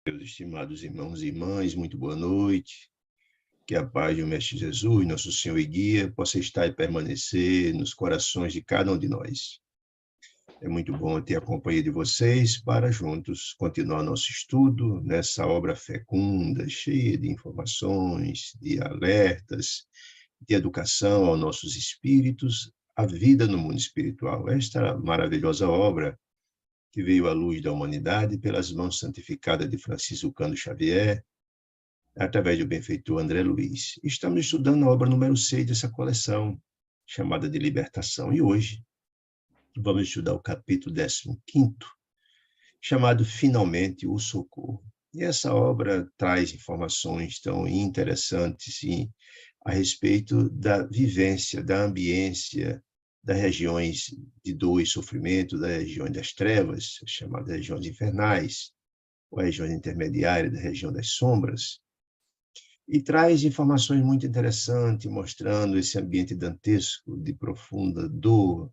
Meus estimados irmãos e irmãs, muito boa noite. Que a paz do Mestre Jesus, nosso Senhor e Guia, possa estar e permanecer nos corações de cada um de nós. É muito bom ter a companhia de vocês para juntos continuar nosso estudo nessa obra fecunda, cheia de informações, de alertas, de educação aos nossos espíritos, a vida no mundo espiritual. Esta maravilhosa obra que veio à luz da humanidade pelas mãos santificadas de Francisco Cândido Xavier, através do benfeitor André Luiz. Estamos estudando a obra número 6 dessa coleção, chamada de Libertação. E hoje vamos estudar o capítulo 15º, chamado Finalmente o Socorro. E essa obra traz informações tão interessantes a respeito da vivência, da ambiência, das regiões de dor e sofrimento, das regiões das trevas, chamadas regiões infernais, ou regiões intermediárias, da região das sombras, e traz informações muito interessantes, mostrando esse ambiente dantesco de profunda dor,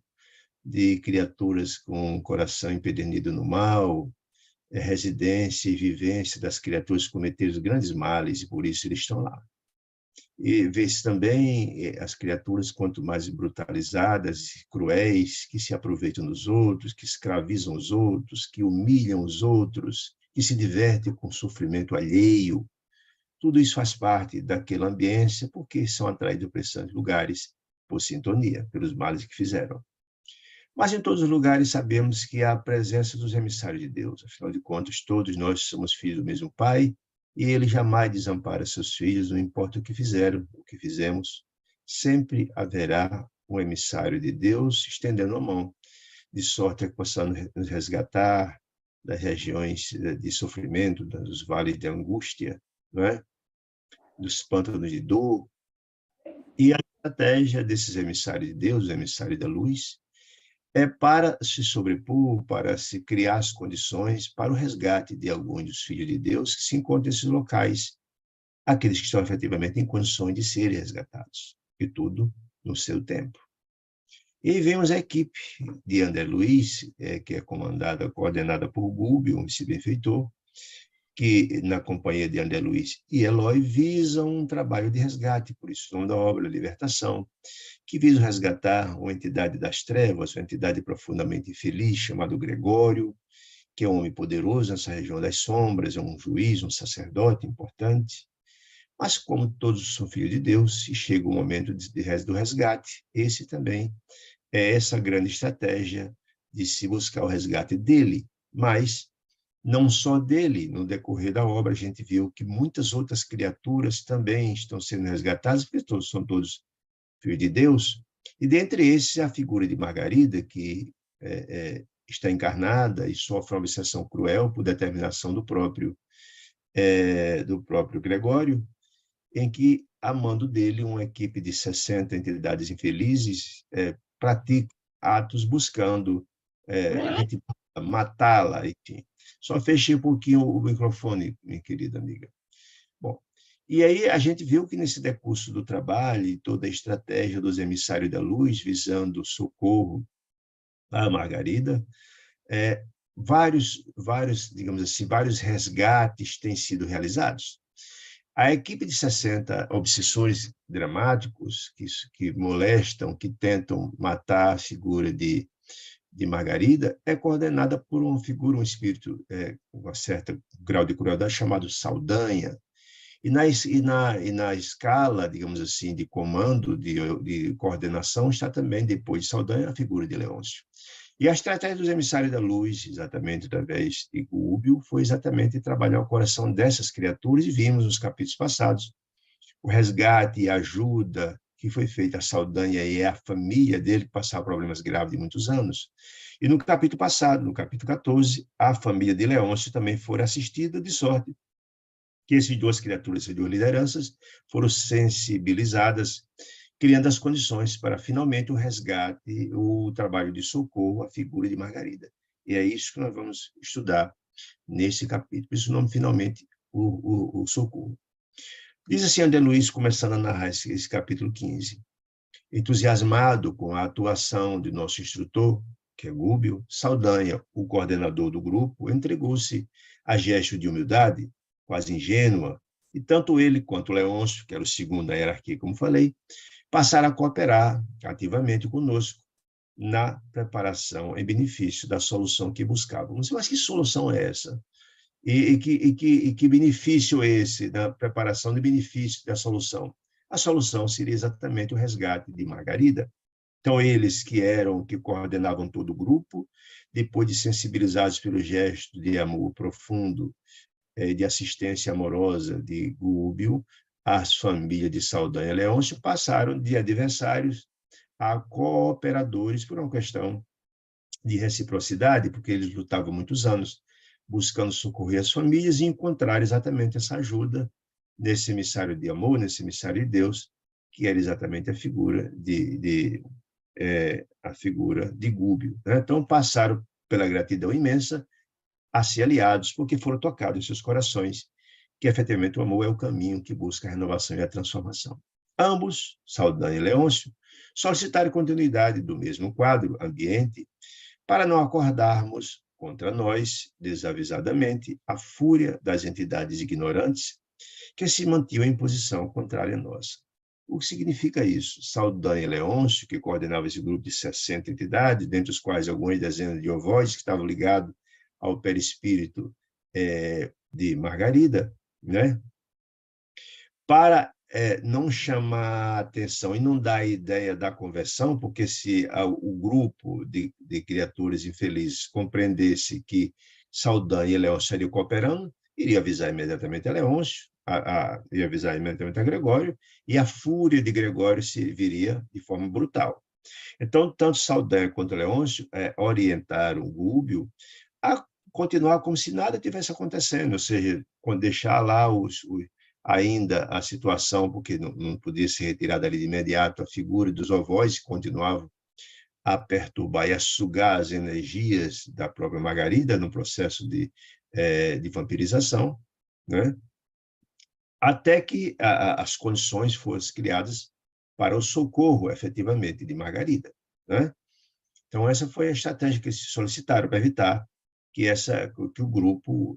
de criaturas com o coração empedernido no mal, residência e vivência das criaturas que cometeram grandes males, e por isso eles estão lá. E vê-se também as criaturas, quanto mais brutalizadas e cruéis, que se aproveitam dos outros, que escravizam os outros, que humilham os outros, que se divertem com o sofrimento alheio. Tudo isso faz parte daquela ambiência, porque são atraídos para esses lugares por sintonia, pelos males que fizeram. Mas em todos os lugares sabemos que há a presença dos emissários de Deus. Afinal de contas, todos nós somos filhos do mesmo Pai, e Ele jamais desampara seus filhos, não importa o que fizeram, o que fizemos. Sempre haverá um emissário de Deus estendendo a mão, de sorte a que possamos nos resgatar das regiões de sofrimento, dos vales de angústia, não é? Dos pântanos de dor. E a estratégia desses emissários de Deus, os emissários da luz, é para se sobrepor, para se criar as condições para o resgate de alguns dos filhos de Deus que se encontram nesses locais, aqueles que estão efetivamente em condições de serem resgatados, e tudo no seu tempo. E vemos a equipe de André Luiz, que é coordenada por Gúbio, esse benfeitor, que, na companhia de André Luiz e Eloy, visam um trabalho de resgate, por isso o nome da obra, Libertação, que visa resgatar uma entidade das trevas, uma entidade profundamente infeliz, chamado Gregório, que é um homem poderoso nessa região das sombras, é um juiz, um sacerdote importante, mas como todos são filhos de Deus, e chega o momento do resgate, esse também é essa grande estratégia de se buscar o resgate dele, mas não só dele. No decorrer da obra, a gente viu que muitas outras criaturas também estão sendo resgatadas, porque são todos filhos de Deus, e dentre esses a figura de Margarida, que está encarnada e sofre uma obsessão cruel por determinação do próprio Gregório, em que, a mando dele, uma equipe de 60 entidades infelizes pratica atos buscando matá-la, enfim. Só fechei um pouquinho o microfone, minha querida amiga. Bom, e aí a gente viu que nesse decurso do trabalho e toda a estratégia dos emissários da luz, visando socorro à Margarida, digamos assim, vários resgates têm sido realizados. A equipe de 60 obsessores dramáticos que molestam, que tentam matar a figura de Margarida, é coordenada por uma figura, um espírito com um certo grau de crueldade, chamado Saldanha. E na escala, digamos assim, de comando, de coordenação, está também, depois de Saldanha, a figura de Leôncio. E a estratégia dos emissários da luz, exatamente através de Gúbio, foi exatamente trabalhar o coração dessas criaturas, e vimos nos capítulos passados o resgate e a ajuda que foi feita a Saldanha e a família dele, que passava problemas graves de muitos anos. E no capítulo passado, no capítulo 14, a família de Leôncio também foi assistida, de sorte que essas duas criaturas, essas duas lideranças, foram sensibilizadas, criando as condições para, finalmente, o resgate, o trabalho de socorro à figura de Margarida. E é isso que nós vamos estudar nesse capítulo. Isso o nome, finalmente, o socorro. Diz assim André Luiz, começando a narrar esse capítulo 15. Entusiasmado com a atuação de nosso instrutor, que é Gúbio, Saldanha, o coordenador do grupo, entregou-se a gesto de humildade, quase ingênua, e tanto ele quanto Leôncio, que era o segundo da hierarquia, como falei, passaram a cooperar ativamente conosco na preparação em benefício da solução que buscávamos. Mas que solução é essa? E que benefício é esse da preparação de benefício da solução? A solução seria exatamente o resgate de Margarida. Então, eles que coordenavam todo o grupo, depois de sensibilizados pelo gesto de amor profundo, de assistência amorosa de Gúbio, as famílias de Saldanha e Leôncio passaram de adversários a cooperadores por uma questão de reciprocidade, porque eles lutavam muitos anos buscando socorrer as famílias e encontrar exatamente essa ajuda nesse emissário de amor, nesse emissário de Deus, que era exatamente a figura de Gúbio. Né? Então, passaram pela gratidão imensa a ser aliados, porque foram tocados em seus corações que, efetivamente, o amor é o caminho que busca a renovação e a transformação. Ambos, Saldanha e Leôncio, solicitaram continuidade do mesmo quadro, ambiente, para não acordarmos contra nós, desavisadamente, a fúria das entidades ignorantes que se mantinham em posição contrária a nós. O que significa isso? Saldanha e Leôncio, que coordenava esse grupo de 60 entidades, dentre os quais algumas dezenas de ovoides que estavam ligados ao perispírito de Margarida, né? Para não chamar a atenção e não dar a ideia da conversão, porque se o grupo de criaturas infelizes compreendesse que Saldanha e Leôncio estariam cooperando, iria avisar imediatamente a Leôncio, iria avisar imediatamente a Gregório, e a fúria de Gregório se viria de forma brutal. Então, tanto Saldanha quanto Leôncio orientaram Gúbio a continuar como se nada tivesse acontecendo, ou seja, deixar lá ainda a situação, porque não podia se retirar dali de imediato a figura dos ovós, que continuavam a perturbar e a sugar as energias da própria Margarida no processo de vampirização, né? Até que as condições fossem criadas para o socorro, efetivamente, de Margarida, né? Então, essa foi a estratégia que eles solicitaram para evitar que o grupo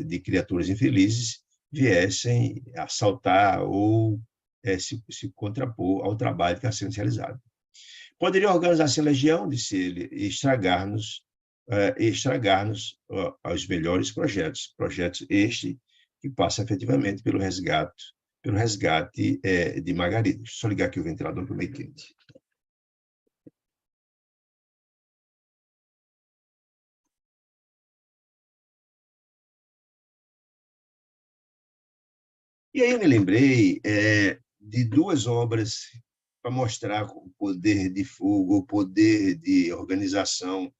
de criaturas infelizes viessem assaltar ou se contrapor ao trabalho que está sendo realizado. Poderia organizar-se a legião, disse ele, e estragar-nos os melhores projetos este que passa efetivamente pelo resgate de Margarida. Deixa eu só ligar aqui o ventilador para o meio quente. E aí eu me lembrei de duas obras para mostrar o poder de fogo, o poder de organização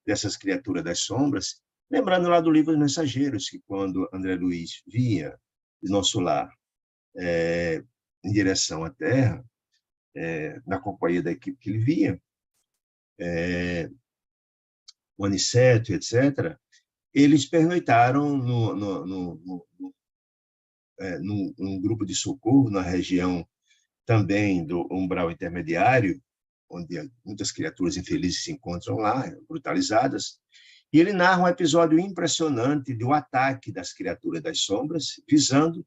dessas criaturas das sombras, lembrando lá do livro dos Mensageiros, que quando André Luiz vinha de nosso lar em direção à Terra, na companhia da equipe que ele vinha, o Aniceto, etc., eles pernoitaram num grupo de socorro na região também do umbral intermediário, onde muitas criaturas infelizes se encontram lá, brutalizadas, e ele narra um episódio impressionante do ataque das criaturas das sombras, visando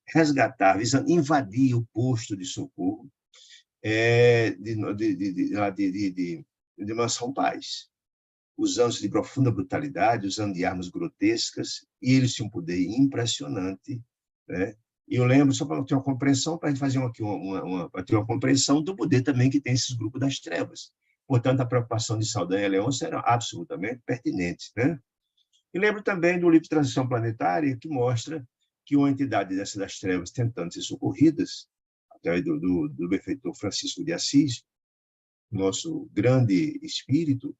resgatar, visando invadir o posto de socorro de Mansão Paz, usando-se de profunda brutalidade, usando de armas grotescas, e eles tinham um poder impressionante, né? E eu lembro, só para ter uma compreensão, para a gente fazer ter uma compreensão do poder também que tem esses grupos das trevas. Portanto, a preocupação de Saldanha e Leôncio era absolutamente pertinente, né? E lembro também do livro de Transição Planetária, que mostra que uma entidade dessa das trevas tentando ser socorridas, através do benfeitor Francisco de Assis, nosso grande espírito,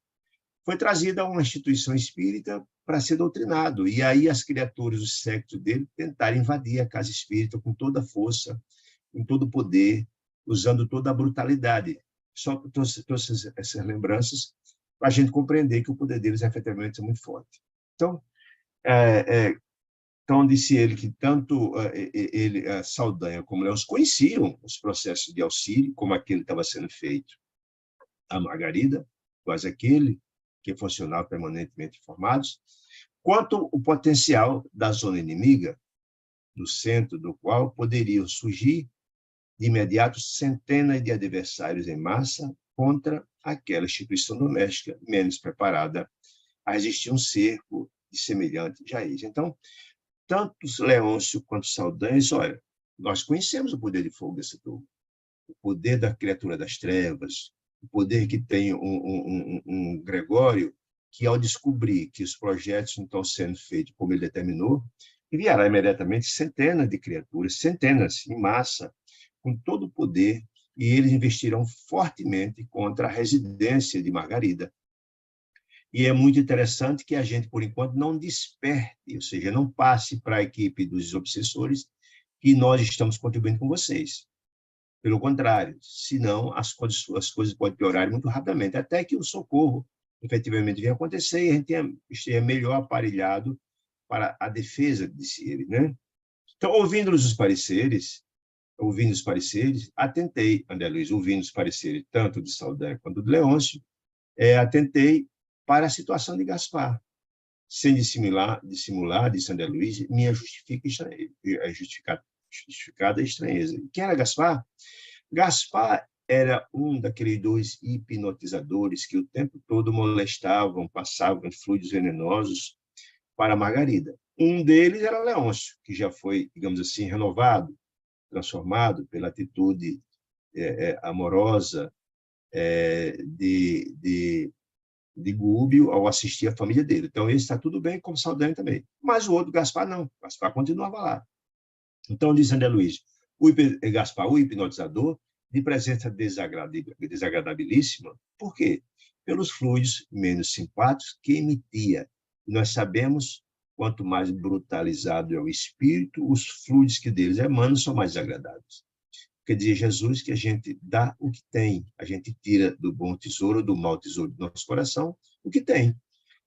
foi trazida a uma instituição espírita para ser doutrinado. E aí as criaturas do séquito dele tentaram invadir a casa espírita com toda a força, com todo o poder, usando toda a brutalidade. Só trouxe essas lembranças para a gente compreender que o poder deles efetivamente é muito forte. Então, disse ele que tanto Saldanha como Leôncio conheciam os processos de auxílio, como aquele que estava sendo feito a Margarida, quais aquele que funcionavam permanentemente informados, quanto o potencial da zona inimiga, no centro do qual poderiam surgir de imediato centenas de adversários em massa contra aquela instituição doméstica menos preparada a resistir um cerco de semelhante raiz. Então, tanto Leôncio quanto Saldanha, olha, nós conhecemos o poder de fogo desse povo, o poder da criatura das trevas, o poder que tem um Gregório, que ao descobrir que os projetos não estão sendo feitos como ele determinou, enviará imediatamente centenas de criaturas, centenas, em massa, com todo o poder, e eles investirão fortemente contra a residência de Margarida. E é muito interessante que a gente, por enquanto, não desperte, ou seja, não passe para a equipe dos obsessores que nós estamos contribuindo com vocês. Pelo contrário, senão as coisas podem piorar muito rapidamente, até que o socorro efetivamente venha acontecer e a gente esteja melhor aparelhado para a defesa de si, né? Então, ouvindo os pareceres, atentei, André Luiz, ouvindo os pareceres tanto de Saldanha quanto de Leôncio, atentei para a situação de Gaspar, sem dissimular, disse André Luiz, minha justificada estranheza. Quem era Gaspar? Gaspar era um daqueles dois hipnotizadores que o tempo todo molestavam, passavam fluidos venenosos para Margarida. Um deles era Leôncio, que já foi, digamos assim, renovado, transformado pela atitude amorosa de Gúbio ao assistir a família dele. Então, esse está tudo bem, como Saldanha também. Mas o outro, Gaspar, não. Gaspar continuava lá. Então, diz André Luiz, Gaspar, o hipnotizador, de presença desagradabilíssima. Por quê? Pelos fluidos menos simpáticos que emitia. Nós sabemos, quanto mais brutalizado é o espírito, os fluidos que deles emanam são mais desagradáveis. Porque dizia Jesus que a gente dá o que tem, a gente tira do bom tesouro, do mau tesouro do nosso coração, o que tem.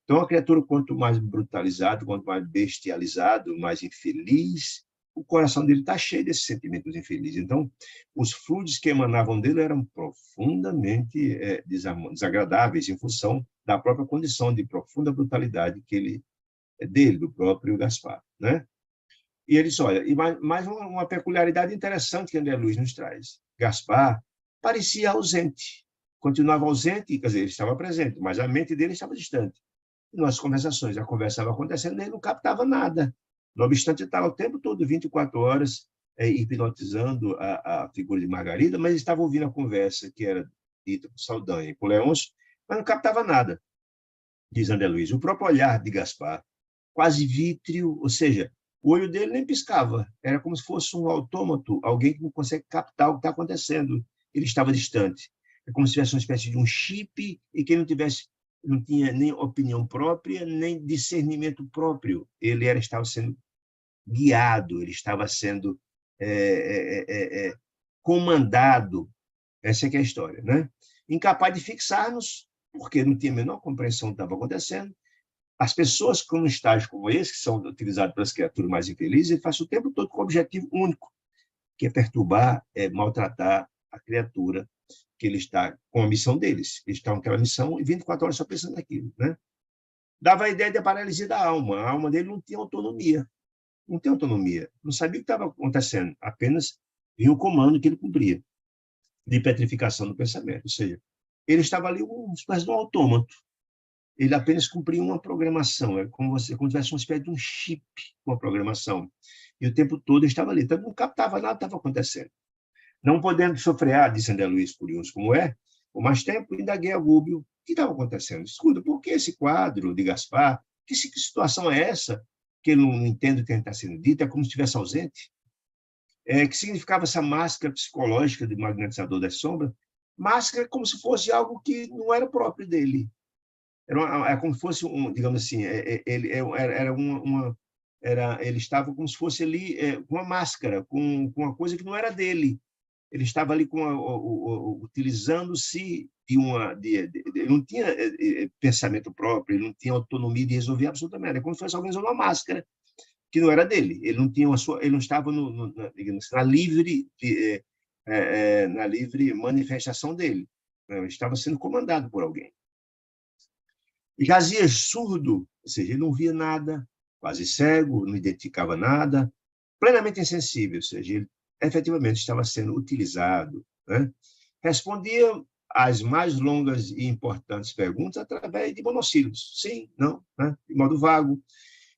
Então, a criatura, quanto mais brutalizado, quanto mais bestializado, mais infeliz, o coração dele está cheio desses sentimentos infelizes. Então, os fluidos que emanavam dele eram profundamente desagradáveis em função da própria condição de profunda brutalidade que ele dele, do próprio Gaspar, né? E ele disse, olha, e mais uma peculiaridade interessante que André Luiz nos traz. Gaspar parecia ausente, continuava ausente, quer dizer, ele estava presente, mas a mente dele estava distante. E nas conversações, a conversa estava acontecendo, ele não captava nada. No obstante, ele estava o tempo todo, 24 horas, hipnotizando a figura de Margarida, mas ele estava ouvindo a conversa que era dita por Saldanha e por Leôncio, mas não captava nada, diz André Luiz. O próprio olhar de Gaspar, quase vítreo, ou seja, o olho dele nem piscava, era como se fosse um autômato, alguém que não consegue captar o que está acontecendo. Ele estava distante. É como se tivesse uma espécie de um chip e que ele não tinha nem opinião própria, nem discernimento próprio. Ele estava sendo guiado, ele estava sendo comandado. Essa é que é a história, né? Incapaz de fixar-nos, porque não tinha a menor compreensão do que estava acontecendo. As pessoas com um estágio como esse, que são utilizadas pelas criaturas mais infelizes, ele faz o tempo todo com um objetivo único, que é perturbar, maltratar a criatura, que ele está com a missão deles. Eles estão com aquela missão e 24 horas só pensando naquilo, né? Dava a ideia da paralisia da alma. A alma dele não tinha autonomia. Não tem autonomia. Não sabia o que estava acontecendo. Apenas vinha o comando que ele cumpria, de petrificação do pensamento. Ou seja, ele estava ali uma espécie de um autômato. Ele apenas cumpria uma programação, é como se tivesse uma espécie de um chip com a programação. E o tempo todo ele estava ali, então não captava nada que estava acontecendo. Não podendo sofrer, disse André Luiz, curioso como é, por mais tempo, indaguei a Gúbio, o que estava acontecendo? Escuta, por que esse quadro de Gaspar? Que situação é essa? Que ele não entende o que está sendo dito, é como se estivesse ausente. Que significava essa máscara psicológica de magnetizador das sombras? Máscara como se fosse algo que não era próprio dele. Era como se fosse digamos assim, ele estava como se fosse ali com uma máscara, com uma coisa que não era dele. Ele estava ali utilizando-se ele não tinha pensamento próprio, ele não tinha autonomia de resolver absolutamente nada. É como se fosse alguém usando uma máscara que não era dele. Ele não tinha ele não estava digamos, na livre manifestação dele. Ele estava sendo comandado por alguém. Jazia surdo, ou seja, ele não via nada, quase cego, não identificava nada, plenamente insensível, ou seja, ele efetivamente estava sendo utilizado, né? Respondia às mais longas e importantes perguntas através de monossílabos, sim, não, né? De modo vago,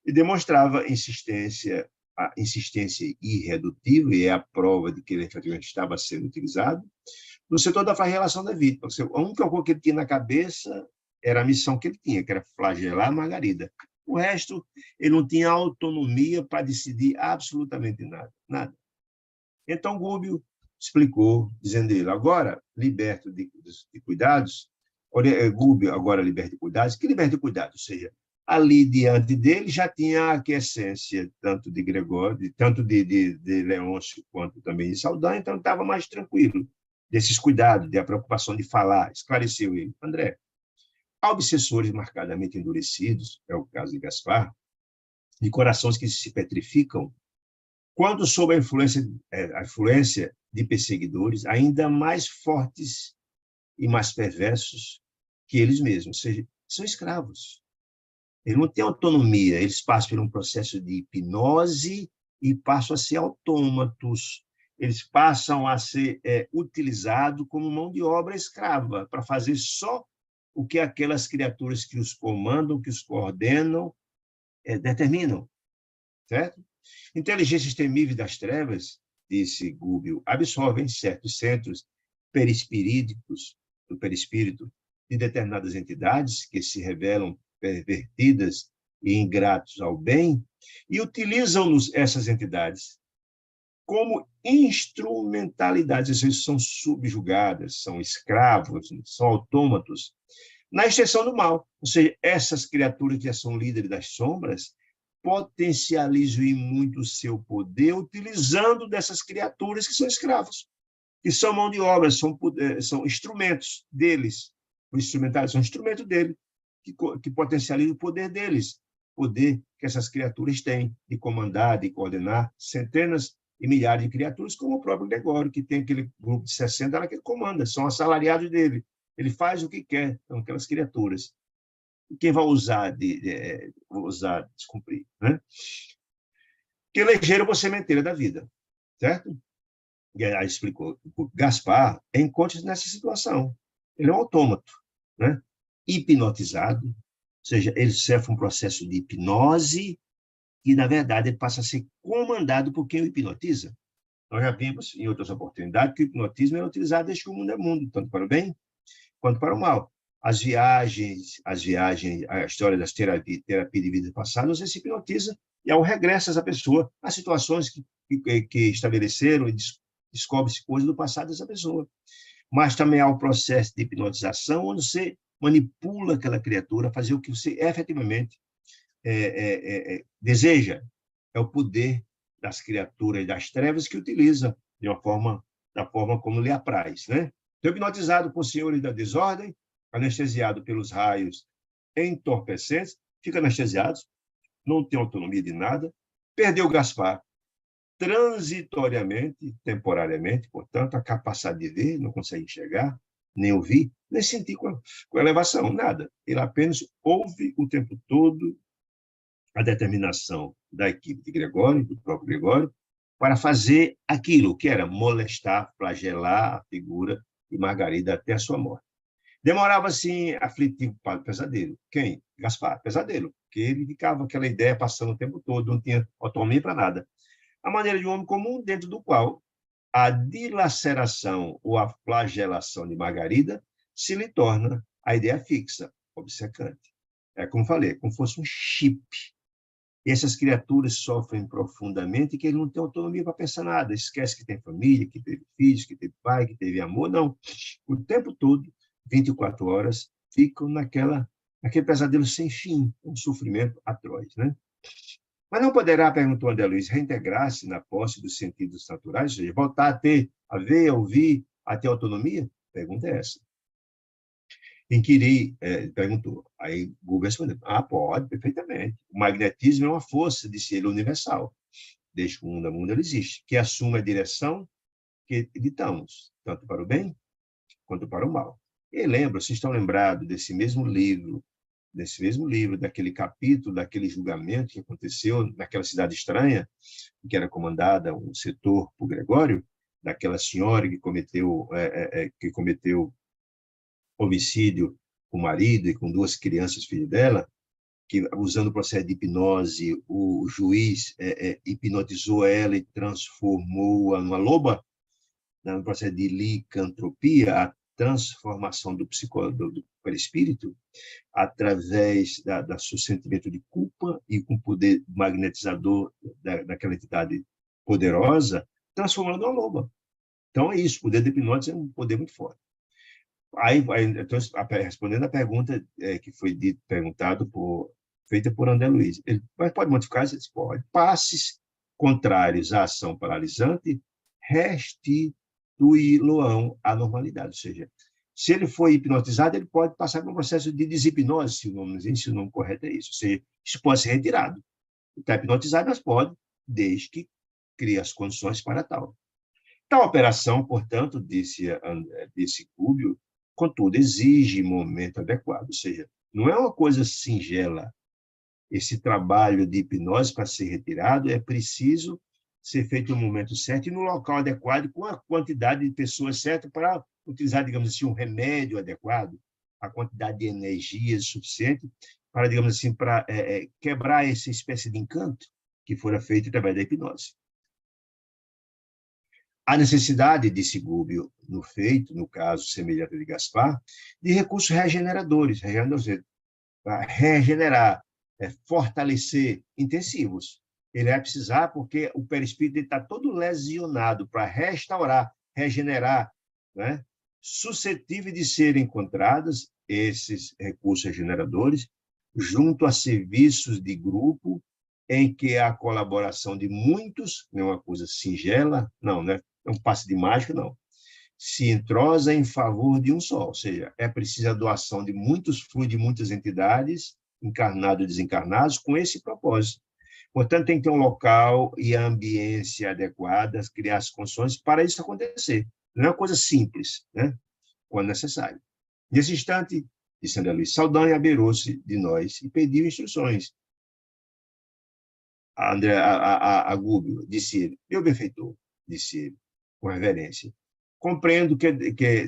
e demonstrava insistência, a insistência irredutível, e é a prova de que ele efetivamente estava sendo utilizado, no setor da flagelação da vítima. A única coisa que ele tinha na cabeça era a missão que ele tinha, que era flagelar a Margarida. O resto, ele não tinha autonomia para decidir absolutamente nada. Nada. Então, Gúbio explicou, dizendo ele, agora, liberto de cuidados, Gúbio, agora liberto de cuidados, que liberto de cuidados? Ou seja, ali diante dele já tinha a aquiescência tanto de Gregório, tanto de Leôncio, quanto também de Saldanha, então estava mais tranquilo desses cuidados, da preocupação de falar, esclareceu ele. André, há obsessores marcadamente endurecidos, é o caso de Gaspar, de corações que se petrificam, quando sob a influência de perseguidores ainda mais fortes e mais perversos que eles mesmos, ou seja, são escravos. Eles não têm autonomia, eles passam por um processo de hipnose e passam a ser autômatos, eles passam a ser utilizados como mão de obra escrava, para fazer só o que aquelas criaturas que os comandam, que os coordenam, determinam, certo? Inteligências temíveis das trevas, disse Gúbio, absorvem certos centros perispirídicos do perispírito de determinadas entidades que se revelam pervertidas e ingratos ao bem e utilizam-nos essas entidades como instrumentalidades, eles são subjugadas, são escravos, são autômatos, na extensão do mal. Ou seja, essas criaturas que já são líderes das sombras potencializam em muito o seu poder utilizando dessas criaturas que são escravos, que são mão de obra, são instrumentos deles. Os instrumentais são instrumentos dele, que potencializam o poder deles, poder que essas criaturas têm de comandar, de coordenar centenas e milhares de criaturas, como o próprio Gregório, que tem aquele grupo de 60 lá que ele comanda, são assalariados dele. Ele faz o que quer com aquelas criaturas. Quem vai ousar descumprir, né? Que elegeram você sementeira da vida, certo? E aí explicou. Gaspar encontra-se nessa situação. Ele é um autômato, né? Hipnotizado, ou seja, ele sofre um processo de hipnose e, na verdade, ele passa a ser comandado por quem o hipnotiza. Nós já vimos, em outras oportunidades, que o hipnotismo é utilizado desde que o mundo é mundo, tanto para o bem quanto para o mal. As viagens, a história das terapia de vida passada, você se hipnotiza e ao regresso essa pessoa a situações que estabeleceram e descobre-se coisas do passado dessa pessoa. Mas também há o processo de hipnotização, onde você manipula aquela criatura a fazer o que você efetivamente deseja. É o poder das criaturas das trevas que utiliza da forma como lhe apraz, né? Então, hipnotizado por senhores da desordem, anestesiado pelos raios entorpecentes, fica anestesiado, não tem autonomia de nada, perdeu Gaspar transitoriamente, temporariamente, portanto, a capacidade de ver, não consegue enxergar, nem ouvir, nem sentir com elevação, nada. Ele apenas ouve o tempo todo a determinação da equipe de Gregório, do próprio Gregório, para fazer aquilo que era molestar, flagelar a figura de Margarida até a sua morte. Demorava, assim, aflitivo para o pesadelo. Quem? Gaspar, pesadelo, porque ele ficava aquela ideia passando o tempo todo, não tinha autonomia para nada. A maneira de um homem comum, dentro do qual a dilaceração ou a flagelação de Margarida se lhe torna a ideia fixa, obcecante. É como falei, como fosse um chip. E essas criaturas sofrem profundamente que ele não tem autonomia para pensar nada. Esquece que tem família, que teve filhos, que teve pai, que teve amor. Não. O tempo todo, 24 horas, ficam naquele pesadelo sem fim, um sofrimento atroz, né? Mas não poderá, perguntou André Luiz, reintegrar-se na posse dos sentidos naturais, ou seja, voltar a ver, a ouvir, a ter autonomia? Pergunta é essa. Inquiri, perguntou. Aí Google respondeu, pode, perfeitamente. O magnetismo é uma força, disse ele, universal. Desde que o mundo é mundo, ele existe, que assume a direção que ditamos, tanto para o bem quanto para o mal. E lembra, vocês estão lembrados desse mesmo livro nesse mesmo livro, daquele capítulo, daquele julgamento que aconteceu naquela cidade estranha, que era comandada um setor por Gregório, daquela senhora que cometeu homicídio com o marido e com 2 crianças, filho dela, que, usando o processo de hipnose, o juiz hipnotizou ela e transformou-a numa loba, né, no processo de licantropia, a transformação do perispírito, através do seu sentimento de culpa e com o poder magnetizador daquela entidade poderosa, transformando numa loba. Então, é isso, o poder da hipnose é um poder muito forte. Então, respondendo a pergunta que foi feita por André Luiz, ele pode modificar? Ele pode. Passes contrários à ação paralisante restituí-lo-ão à normalidade. Ou seja, se ele foi hipnotizado, ele pode passar por um processo de deshipnose, se o nome correto é isso. Ou seja, isso pode ser retirado. Está hipnotizado, mas pode, desde que crie as condições para tal. Tal operação, portanto, disse Gubbio, contudo, exige momento adequado. Ou seja, não é uma coisa singela. Esse trabalho de hipnose, para ser retirado, é preciso ser feito no momento certo e no local adequado, com a quantidade de pessoas certas para utilizar, digamos assim, um remédio adequado, a quantidade de energia suficiente para, digamos assim, para quebrar essa espécie de encanto que fora feito através da hipnose. A necessidade, disse Gubbio, no caso semelhante de Gaspar, de recursos regeneradores, para regenerar, fortalecer, intensivos. Ele vai precisar, porque o perispírito está todo lesionado, para restaurar, regenerar, né? Suscetível de serem encontrados esses recursos regeneradores junto a serviços de grupo em que a colaboração de muitos, não é uma coisa singela, não, né? É um passe de mágica, não. Se entrosa em favor de um só, ou seja, é preciso a doação de muitos fluidos, de muitas entidades, encarnados e desencarnados, com esse propósito. Portanto, tem que ter um local e a ambiência adequadas, criar as condições para isso acontecer. Não é uma coisa simples, né? Quando necessário. Nesse instante, disse André Luiz, Saldanha abeirou-se de nós e pediu instruções. A Gubbio, disse ele, meu benfeitor, disse ele, com reverência, compreendo que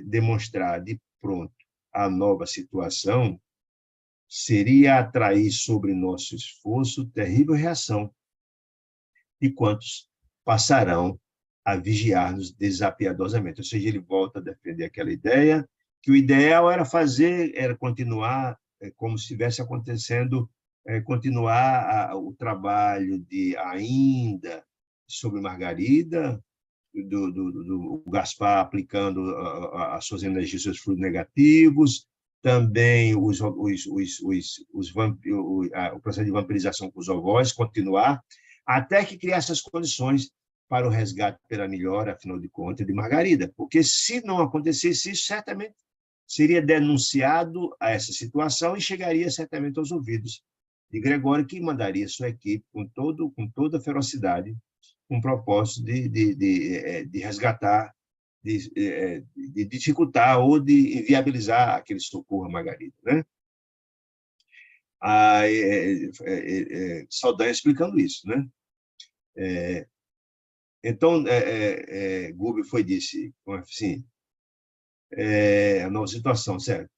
demonstrar de pronto a nova situação seria atrair sobre nosso esforço terrível reação de quantos passarão a vigiar-nos desapiadosamente. Ou seja, ele volta a defender aquela ideia que o ideal era continuar como se estivesse acontecendo, continuar o trabalho de ainda sobre Margarida, do Gaspar aplicando as suas energias, seus fluidos negativos, também o processo de vampirização com os ovós, continuar, até que criasse as condições para o resgate pela melhora, afinal de contas, de Margarida. Porque, se não acontecesse isso, certamente seria denunciado a essa situação e chegaria certamente aos ouvidos de Gregório, que mandaria sua equipe com toda a ferocidade, com o propósito de resgatar, de dificultar ou de inviabilizar aquele socorro a Margarida, né? Saldanha explicando isso, né? Então, Gubbio disse assim, a nova situação, certo?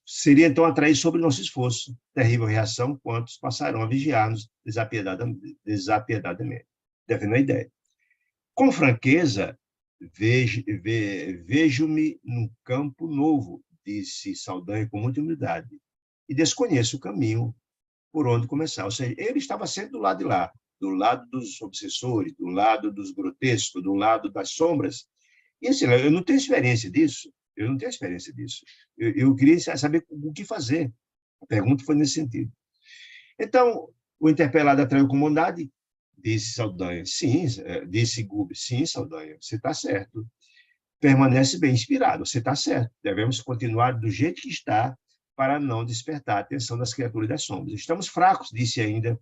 Seria, então, atrair sobre nosso esforço terrível reação, quantos passarão a vigiar-nos desapiedadamente. Defendendo a ideia. Com franqueza, vejo-me num campo novo, disse Saldanha com muita humildade, e desconheço o caminho por onde começar. Ou seja, ele estava sempre do lado de lá, do lado dos obsessores, do lado dos grotescos, do lado das sombras. E assim, eu não tenho experiência disso. Eu queria saber o que fazer. A pergunta foi nesse sentido. Então, o interpelado atraiu com bondade, disse Saldanha. Sim, disse Gubbio. Sim, Saldanha, você está certo. Permanece bem inspirado, você está certo. Devemos continuar do jeito que está para não despertar a atenção das criaturas das sombras. Estamos fracos, disse ainda,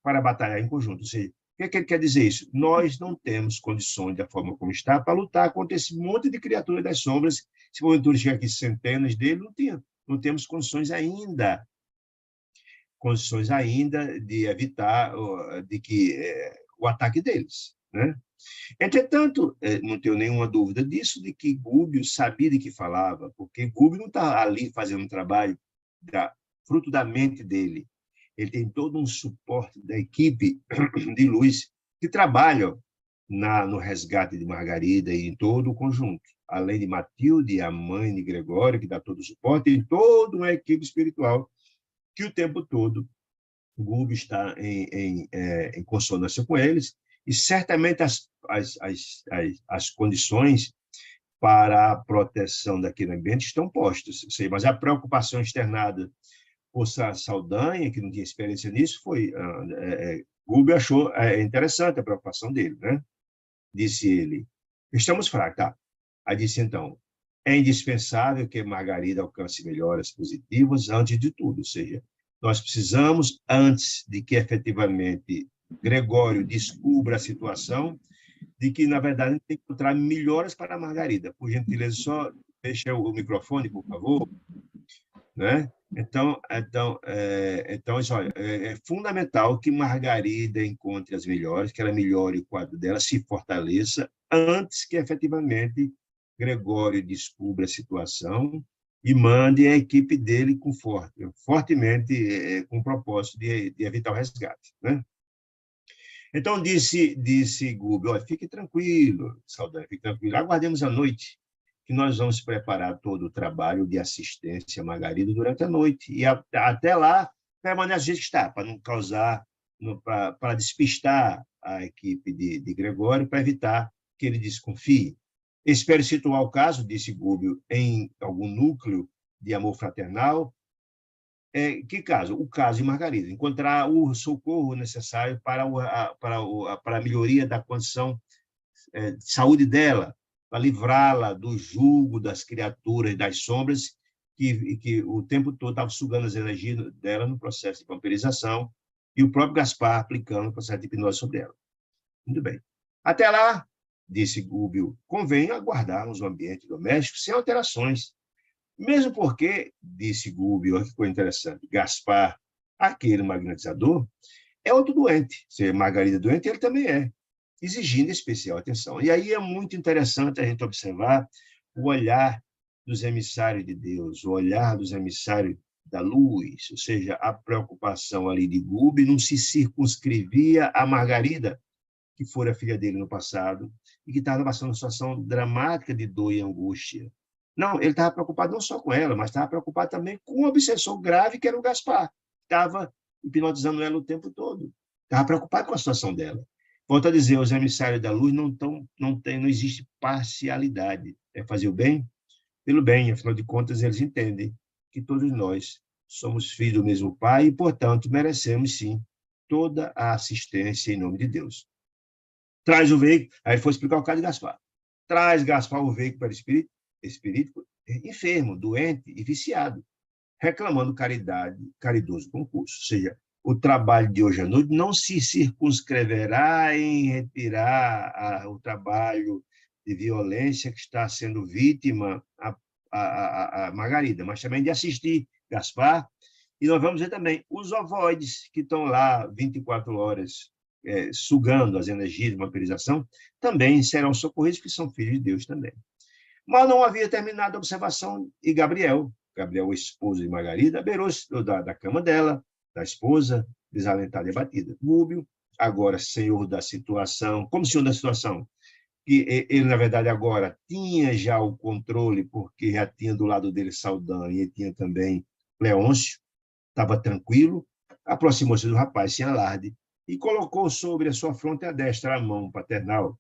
para batalhar em conjunto. Ou seja, O que ele quer dizer isso? Nós não temos condições, da forma como está, para lutar contra esse monte de criaturas das sombras. Se porventura chegar aqui centenas dele, não temos condições ainda de evitar de que o ataque deles, né? Entretanto, não tenho nenhuma dúvida disso, de que Gúbio sabia de que falava, porque Gúbio não está ali fazendo um trabalho fruto da mente dele. Ele tem todo um suporte da equipe de luz que trabalham no resgate de Margarida e em todo o conjunto. Além de Matilde, a mãe de Gregório, que dá todo o suporte, tem toda uma equipe espiritual que o tempo todo Gúbio está em consonância com eles, e certamente as condições para a proteção daquele ambiente estão postas. Mas a preocupação externada por Saldanha, que não tinha experiência nisso, foi... Gúbio achou interessante a preocupação dele, né? Disse ele, estamos fracos, tá? Aí disse, então, é indispensável que Margarida alcance melhoras positivas antes de tudo, ou seja, nós precisamos, antes de que efetivamente Gregório descubra a situação, de que, na verdade, a gente tem que encontrar melhoras para a Margarida. Por gentileza, só deixa o microfone, por favor. Né? Então, isso, olha, é fundamental que Margarida encontre as melhores, que ela melhore o quadro dela, se fortaleça, antes que, efetivamente, Gregório descubra a situação e mande a equipe dele fortemente com o propósito de evitar o resgate. Né? Então, disse Gúbio, fique tranquilo, Saldanha, fique tranquilo, aguardemos a noite, que nós vamos preparar todo o trabalho de assistência a Margarida durante a noite. E até lá, permanece do jeito que está, para não causar, para despistar a equipe de Gregório, para evitar que ele desconfie. Espero situar o caso, disse Gúbio, em algum núcleo de amor fraternal. Que caso? O caso de Margarida. Encontrar o socorro necessário para a melhoria da condição de saúde dela, para livrá-la do jugo das criaturas das sombras que o tempo todo estavam sugando as energias dela no processo de vampirização, e o próprio Gaspar aplicando o processo de hipnose sobre ela. Muito bem. Até lá, disse Gúbio, convém aguardarmos o ambiente doméstico sem alterações. Mesmo porque, disse Gúbio, olha que coisa interessante, Gaspar, aquele magnetizador, é outro doente. Se Margarida é doente, ele também é, exigindo especial atenção. E aí é muito interessante a gente observar o olhar dos emissários de Deus, o olhar dos emissários da luz, ou seja, a preocupação ali de Gúbio não se circunscrevia a Margarida, que fora filha dele no passado, e que estava passando uma situação dramática de dor e angústia. Não, ele estava preocupado não só com ela, mas estava preocupado também com um obsessor grave, que era o Gaspar, que estava hipnotizando ela o tempo todo. Estava preocupado com a situação dela. Volto a dizer, os emissários da luz não existe parcialidade. É fazer o bem pelo bem, afinal de contas, eles entendem que todos nós somos filhos do mesmo Pai e, portanto, merecemos, sim, toda a assistência em nome de Deus. Traz o veículo, aí foi explicar o caso de Gaspar. Traz Gaspar o veículo para o espírito enfermo, doente e viciado, reclamando caridoso concurso. Ou seja, o trabalho de hoje à noite não se circunscreverá em retirar o trabalho de violência que está sendo vítima a Margarida, mas também de assistir Gaspar. E nós vamos ver também os ovoides que estão lá 24 horas sugando as energias de vampirização, também serão socorridos, porque são filhos de Deus também. Mas não havia terminado a observação e Gabriel, o esposo de Margarida, beirou-se da cama dela, da esposa, desalentada e abatida. Gúbio, agora senhor da situação, como senhor da situação, que ele, na verdade, agora tinha já o controle, porque já tinha do lado dele Saldanha e tinha também Leôncio, estava tranquilo, aproximou-se do rapaz sem alarde e colocou sobre a sua fronte a destra a mão paternal,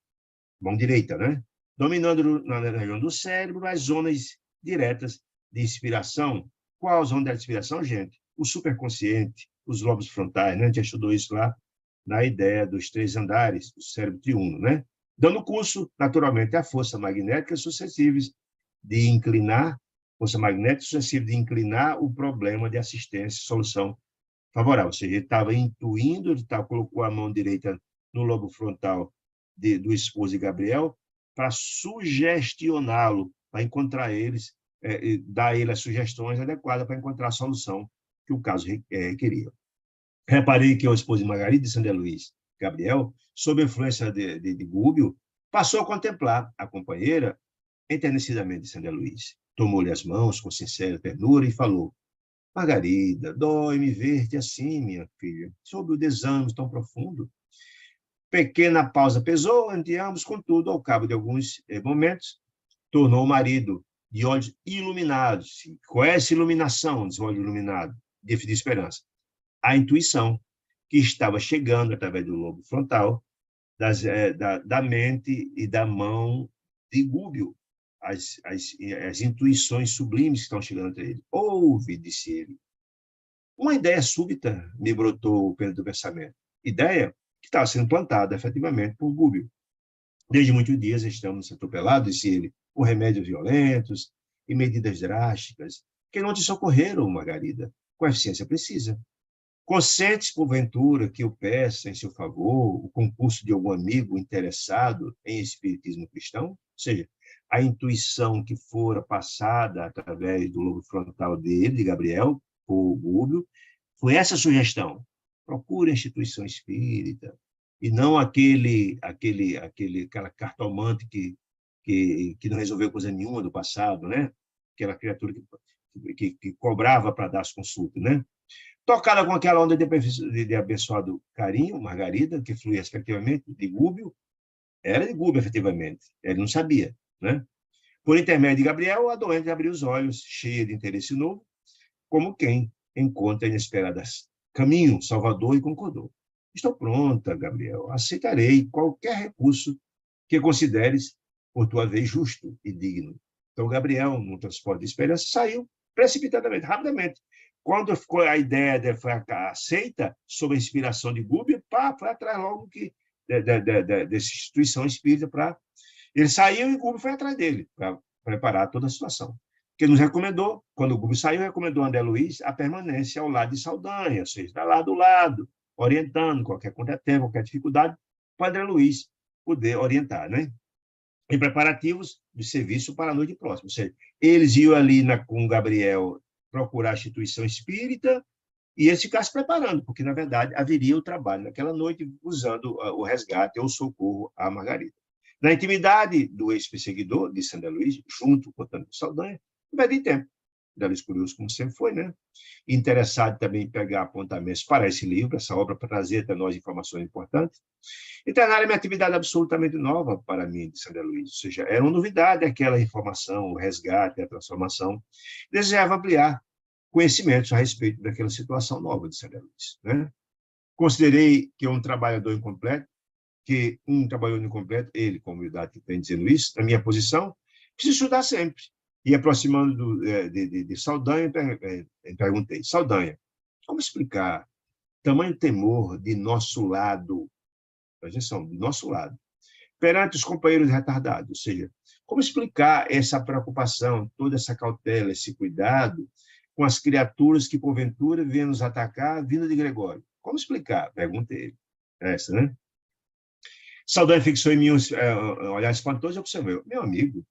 mão direita, né? Dominando na região do cérebro as zonas diretas de inspiração. Qual a zona de inspiração, gente? O superconsciente, os lobos frontais, né? A gente já estudou isso lá na ideia dos 3 andares do cérebro triuno, né? Dando curso, naturalmente, à força magnética suscetíveis de inclinar, o problema de assistência, solução favorável. Ou seja, ele estava intuindo, colocou a mão direita no lobo frontal do esposo de Gabriel para sugestioná-lo, para encontrar eles, dar a ele as sugestões adequadas para encontrar a solução que o caso requeria. Reparei que o esposo de Margarida de Sandra Luiz, Gabriel, sob a influência de Gúbio, passou a contemplar a companheira enternecidamente de Sandra Luiz. Tomou-lhe as mãos com sincera ternura e falou: Margarida, dói-me ver-te assim, minha filha, sob o desânimo tão profundo. Pequena pausa pesou entre ambos, contudo, ao cabo de alguns momentos, tornou o marido de olhos iluminados. Com essa iluminação, de olho iluminado, de esperança, a intuição que estava chegando através do lobo frontal, da mente e da mão de Gúbio, as intuições sublimes que estão chegando até ele. Ouve, disse ele. Uma ideia súbita me brotou do pensamento. Ideia que estava sendo plantada, efetivamente, por Gúbio. Desde muitos dias estamos atropelados, disse ele, por remédios violentos e medidas drásticas que não te socorreram, Margarida, com a eficiência precisa. Consentes, porventura, que eu peça em seu favor o concurso de algum amigo interessado em espiritismo cristão? Ou seja, a intuição que fora passada através do lobo frontal dele, de Gabriel, por Gúbio, foi essa sugestão. Procure a instituição espírita, e não aquela cartomante que não resolveu coisa nenhuma do passado, né? Aquela criatura que cobrava para dar as consultas, né? Tocada com aquela onda de abençoado carinho, Margarida, que fluía respectivamente de Gúbio, era de Gúbio, efetivamente, ele não sabia, né? Por intermédio de Gabriel, a doente abriu os olhos, cheia de interesse novo, como quem encontra inesperadas caminho salvador, e concordou. Estou pronta, Gabriel, aceitarei qualquer recurso que consideres, por tua vez, justo e digno. Então, Gabriel, no transporte de esperança, saiu precipitadamente, rapidamente. Quando ficou a ideia foi aceita, sob a inspiração de Gúbio, foi atrás logo dessa instituição espírita. Ele saiu e Gúbio foi atrás dele, para preparar toda a situação. Que nos recomendou, quando o Gúbio saiu, recomendou a André Luiz a permanência ao lado de Saldanha, ou seja, está lá do lado, orientando qualquer contratempo, qualquer dificuldade, para André Luiz poder orientar, né? Em preparativos de serviço para a noite próxima. Ou seja, eles iam ali com o Gabriel procurar a instituição espírita e eles ficassem se preparando, porque, na verdade, haveria o trabalho naquela noite usando o resgate ou o socorro à Margarida. Na intimidade do ex-perseguidor de Sandra Luiz, junto com o Antônio Saldanha, não perde tempo. Davis curioso, como sempre foi, né? Interessado também em pegar apontamentos para esse livro, essa obra, para trazer até nós informações importantes. E tornar uma atividade absolutamente nova para mim, de Sandra Luiz. Ou seja, era uma novidade aquela informação, o resgate, a transformação. Desejava ampliar conhecimentos a respeito daquela situação nova de Sandra Luiz, né? Considerei que um trabalhador incompleto, ele, com humildade que tem dizendo isso, na minha posição, precisa estudar sempre. E aproximando de Saldanha, perguntei: Saldanha, como explicar tamanho temor de nosso lado, atenção, de nosso lado, perante os companheiros retardados? Ou seja, como explicar essa preocupação, toda essa cautela, esse cuidado com as criaturas que, porventura, vêm nos atacar, vindo de Gregório? Como explicar? Perguntei ele. Essa, né? Saldanha fixou em mim um olhar espantoso e observou: meu amigo,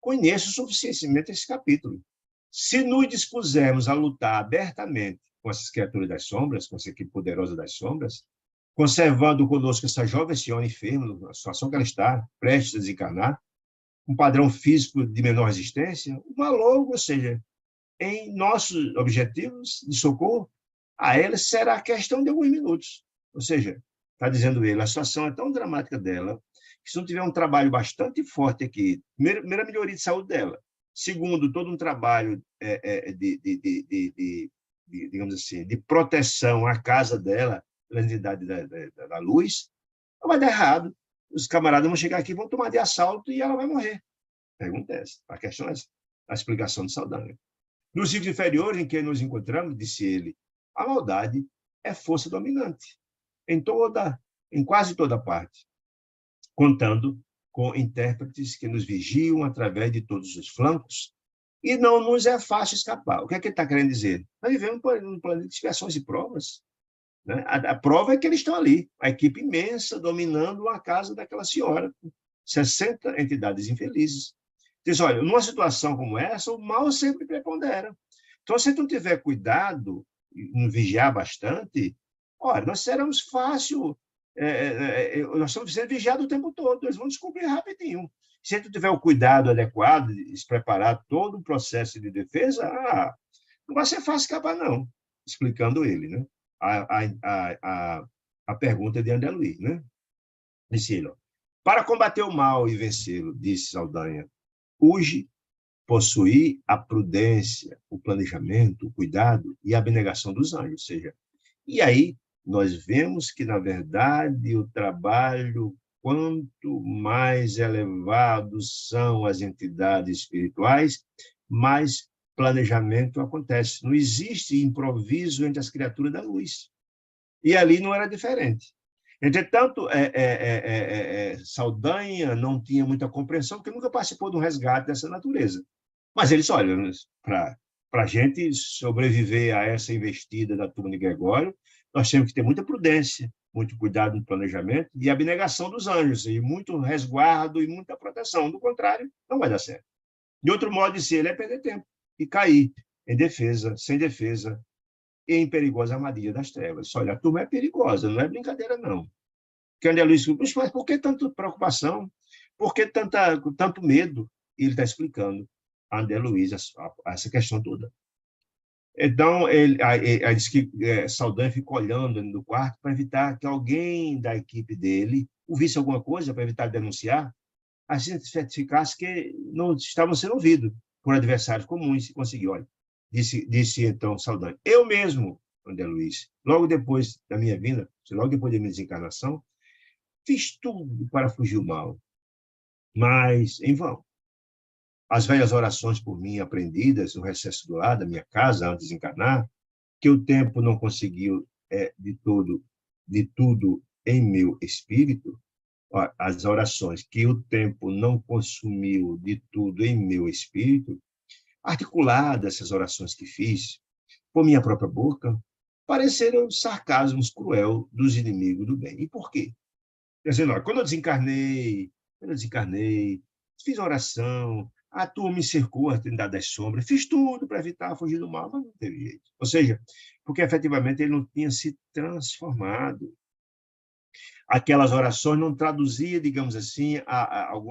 conheço suficientemente esse capítulo. Se nos dispusermos a lutar abertamente com essas criaturas das sombras, com essa equipe poderosa das sombras, conservando conosco essa jovem senhora enferma, na situação que ela está, prestes a desencarnar, um padrão físico de menor resistência, uma logo, ou seja, em nossos objetivos de socorro, a ela será questão de alguns minutos. Ou seja, está dizendo ele, a situação é tão dramática dela, que se não tiver um trabalho bastante forte aqui, primeira melhoria de saúde dela, segundo, todo um trabalho digamos assim, de proteção à casa dela, pela entidade da luz, não vai dar errado. Os camaradas vão chegar aqui, vão tomar de assalto e ela vai morrer. Pergunta é essa. A questão é essa. A explicação de Saldanha. Nos ciclos inferiores em que nos encontramos, disse ele, a maldade é força dominante em quase toda parte, contando com intérpretes que nos vigiam através de todos os flancos, e não nos é fácil escapar. O que é que ele está querendo dizer? Nós vivemos num planeta de expiações e provas. Né? A prova é que eles estão ali, a equipe imensa dominando a casa daquela senhora, 60 entidades infelizes. Diz, olha, numa situação como essa, o mal sempre prepondera. Então, se tu não tiver cuidado, não vigiar bastante, olha, nós seremos fácil, nós estamos sendo vigiados o tempo todo, eles vão descobrir rapidinho. Se tu tiver o cuidado adequado, se preparar todo o processo de defesa, não vai ser fácil escapar, não. Explicando ele, né? A pergunta de André Luiz, né? Disse ele, ó, para combater o mal e vencê-lo, disse Saldanha, urge possuir a prudência, o planejamento, o cuidado e a abnegação dos anjos. Ou seja, e aí nós vemos que, na verdade, o trabalho, quanto mais elevados são as entidades espirituais, mais planejamento acontece. Não existe improviso entre as criaturas da luz. E ali não era diferente. Entretanto, Saldanha não tinha muita compreensão, porque nunca participou de um resgate dessa natureza. Mas ele disse, olha, para a gente sobreviver a essa investida da turma de Gregório, nós temos que ter muita prudência, muito cuidado no planejamento e abnegação dos anjos, e muito resguardo e muita proteção. Do contrário, não vai dar certo. De outro modo de ser, ele é perder tempo e cair em defesa, sem defesa, e em perigosa armadilha das trevas. Olha, a turma é perigosa, não é brincadeira, não. Que André Luiz, mas por que tanta preocupação? Por que tanto medo? E ele está explicando a André Luiz essa questão toda. Então, ele diz que Saldanha ficou olhando no quarto para evitar que alguém da equipe dele ouvisse alguma coisa, para evitar denunciar, assim certificasse que não estavam sendo ouvidos por adversários comuns, e conseguiu. Olha, disse então Saldanha, eu mesmo, André Luiz, logo depois da minha vinda, logo depois da minha desencarnação, fiz tudo para fugir do mal, mas em vão. As velhas orações por mim aprendidas no recesso do lar da minha casa antes de encarnar, que o tempo não conseguiu de tudo em meu espírito, as orações que o tempo não consumiu de tudo em meu espírito, articuladas essas orações que fiz por minha própria boca, pareceram sarcasmos cruel dos inimigos do bem. E por quê? Quer dizer, quando eu desencarnei, fiz oração, a turma me cercou, a Trindade das Sombras, fiz tudo para evitar fugir do mal, mas não teve jeito. Ou seja, porque efetivamente ele não tinha se transformado. Aquelas orações não traduziam, digamos assim,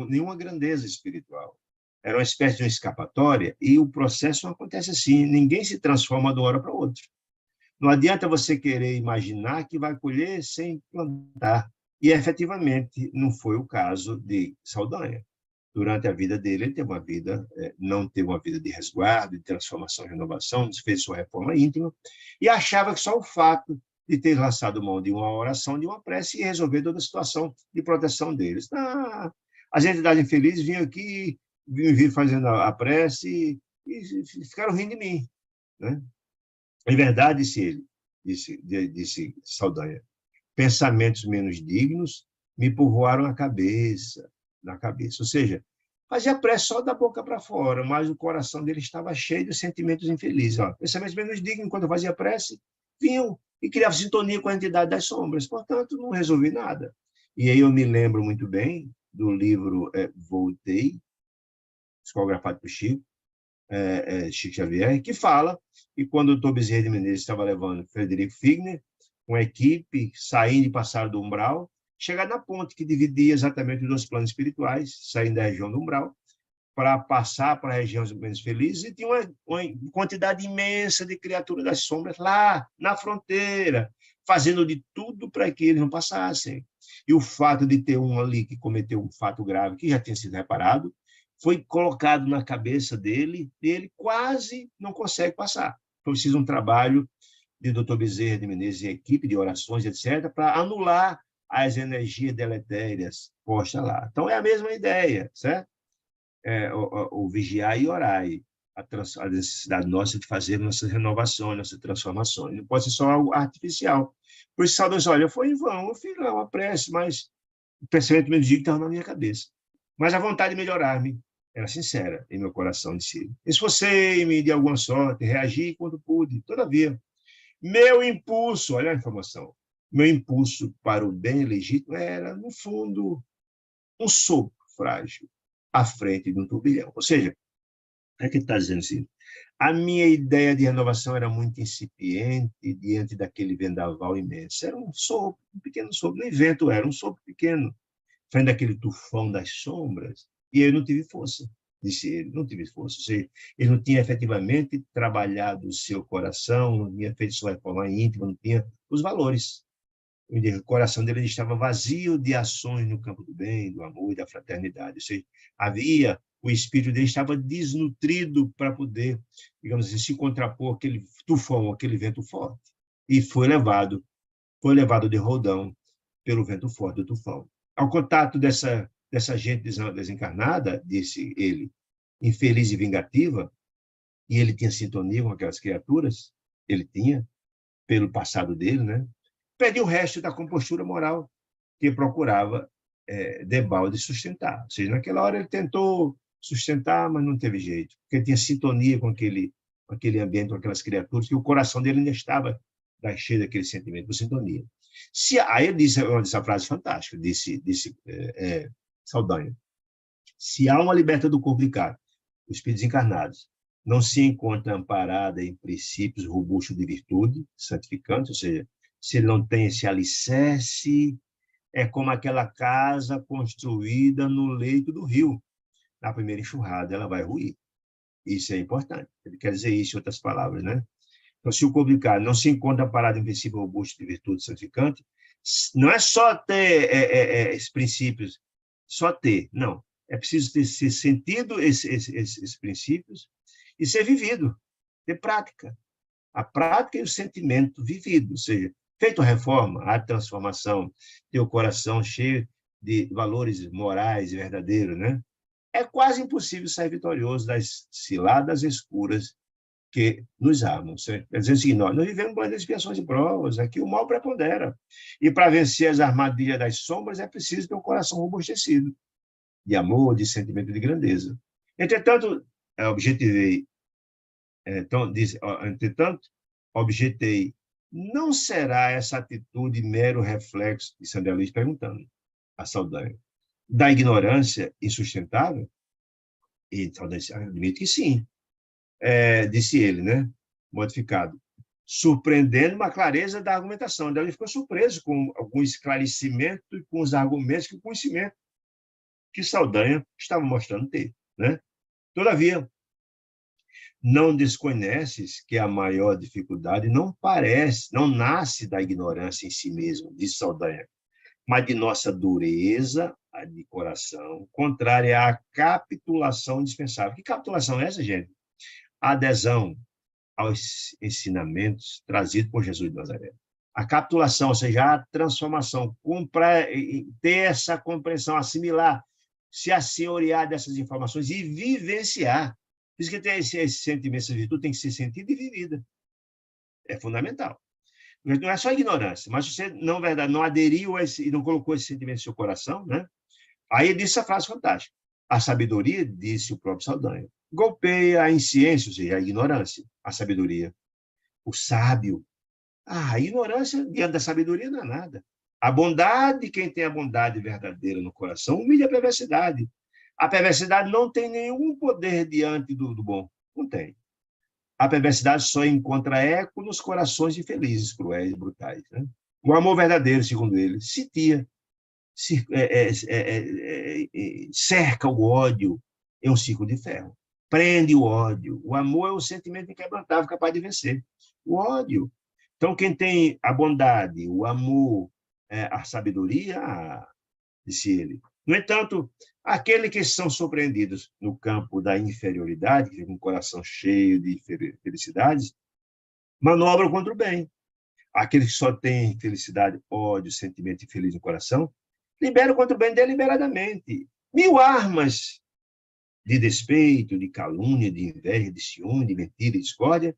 nenhuma grandeza espiritual. Era uma espécie de uma escapatória, e o processo não acontece assim, ninguém se transforma de uma hora para outra. Não adianta você querer imaginar que vai colher sem plantar. E, efetivamente, não foi o caso de Saldanha. Durante a vida dele, ele teve uma vida, não teve uma vida de resguardo, de transformação e renovação, fez sua reforma íntima, e achava que só o fato de ter lançado mão de uma oração, de uma prece, ia resolver toda a situação de proteção deles. As entidades infelizes vinham aqui, vinham fazendo a prece e ficaram rindo de mim. Né? Em verdade, disse Saldanha, pensamentos menos dignos me povoaram na cabeça. Ou seja, fazia prece só da boca para fora, mas o coração dele estava cheio de sentimentos infelizes. Pensamentos menos dignos, quando eu fazia prece, vinham e criavam sintonia com a entidade das sombras. Portanto, não resolvi nada. E aí eu me lembro muito bem do livro Voltei, psicografado por Chico Xavier, que fala que quando o Dr. Bezerra de Menezes estava levando Frederico Figner, com a equipe, saindo e passaram do umbral, chegar na ponte que dividia exatamente os dois planos espirituais, saindo da região do umbral, para passar para a região dos menos felizes, e tinha uma quantidade imensa de criaturas das sombras lá na fronteira, fazendo de tudo para que eles não passassem. E o fato de ter um ali que cometeu um fato grave, que já tinha sido reparado, foi colocado na cabeça dele, e ele quase não consegue passar. Então, precisa um trabalho de Dr. Bezerra de Menezes e equipe de orações, etc., para anular as energias deletérias postas lá. Então, é a mesma ideia, certo? O vigiar e orar, a necessidade nossa de fazer nossas renovações, nossas transformações. Não pode ser só algo artificial. Por isso, Saldanha, olha, foi em vão, eu fiz lá uma prece, mas o pensamento meio dia estava na minha cabeça. Mas a vontade de melhorar-me era sincera em meu coração, disse ele. Esforcei-me de alguma sorte, reagi quando pude. Todavia, Meu impulso, olha a informação, meu impulso para o bem legítimo era, no fundo, um sopro frágil à frente de um turbilhão. Ou seja, é que está dizendo assim, a minha ideia de renovação era muito incipiente diante daquele vendaval imenso. Era um sopro, um pequeno sopro, nem vento era, um sopro pequeno, frente daquele tufão das sombras, e eu não tive força, disse ele, não tive força. Ou seja, ele não tinha efetivamente trabalhado o seu coração, não tinha feito sua reforma íntima, não tinha os valores. O coração dele estava vazio de ações no campo do bem, do amor e da fraternidade. Ou seja, havia, o espírito dele estava desnutrido para poder, digamos assim, se contrapor aquele tufão, aquele vento forte. E foi levado de roldão pelo vento forte do tufão. Ao contato dessa gente desencarnada, disse ele, infeliz e vingativa, e ele tinha sintonia com aquelas criaturas, ele tinha, pelo passado dele, né? Perdeu o resto da compostura moral que procurava debalde sustentar. Ou seja, naquela hora ele tentou sustentar, mas não teve jeito, porque tinha sintonia com aquele ambiente, com aquelas criaturas, que o coração dele ainda estava cheio daquele sentimento de sintonia. Aí ele disse essa frase fantástica, disse Saldanha, se a alma liberta do corpo de carne, os espíritos encarnados, não se encontra amparada em princípios robustos de virtude, santificantes, ou seja, se ele não tem esse alicerce, é como aquela casa construída no leito do rio. Na primeira enxurrada, ela vai ruir. Isso é importante. Ele quer dizer isso em outras palavras, né? Então, se o complicado não se encontra parado em princípio robusto de virtude santificante, não é só ter esses princípios, só ter, não. É preciso ter sentido esses princípios e ser vivido, ter prática. A prática e o sentimento vivido, ou seja, feito a reforma, a transformação, ter o coração cheio de valores morais e verdadeiros, né? É quase impossível sair vitorioso das ciladas escuras que nos amam. Quer dizer assim, nós vivemos um planeta de expiações e provas, aqui o mal prepondera. E para vencer as armadilhas das sombras é preciso ter um coração robustecido, de amor, de sentimento de grandeza. Entretanto, objetivei, entretanto, objetei, não será essa atitude mero reflexo, de André Luiz perguntando a Saldanha, da ignorância insustentável? E Saldanha admite que sim, disse ele, né? Modificado, surpreendendo uma clareza da argumentação. Então, ele ficou surpreso com algum esclarecimento e com os argumentos e o conhecimento que Saldanha estava mostrando ter, né? Todavia, não desconheces que a maior dificuldade não nasce da ignorância em si mesmo, diz Saldanha, mas de nossa dureza de coração, contrária à capitulação indispensável. Que capitulação é essa, gente? A adesão aos ensinamentos trazidos por Jesus de Nazaré. A capitulação, ou seja, a transformação, ter essa compreensão, assimilar, se assenhorear dessas informações e vivenciar. Por isso que tem esse sentimento, essa virtude tem que ser sentida e vivida. É fundamental. Não é só ignorância, mas você não aderiu e não colocou esse sentimento no seu coração, né? Aí ele disse essa frase fantástica. A sabedoria, disse o próprio Saldanha, golpeia a insciência, ou seja, a ignorância, a sabedoria. O sábio. A ignorância diante da sabedoria não é nada. A bondade, quem tem a bondade verdadeira no coração, humilha a perversidade. A perversidade não tem nenhum poder diante do bom. Não tem. A perversidade só encontra eco nos corações infelizes, cruéis e brutais. Né? O amor verdadeiro, segundo ele, cerca o ódio em um círculo de ferro. Prende o ódio. O amor é o sentimento inquebrantável, capaz de vencer. O ódio. Então, quem tem a bondade, o amor, a sabedoria, disse ele. No entanto, aqueles que são surpreendidos no campo da inferioridade, que com o coração cheio de felicidades, manobram contra o bem. Aqueles que só têm felicidade, ódio, sentimento infeliz no coração, liberam contra o bem deliberadamente. 1000 armas de despeito, de calúnia, de inveja, de ciúme, de mentira, de discórdia,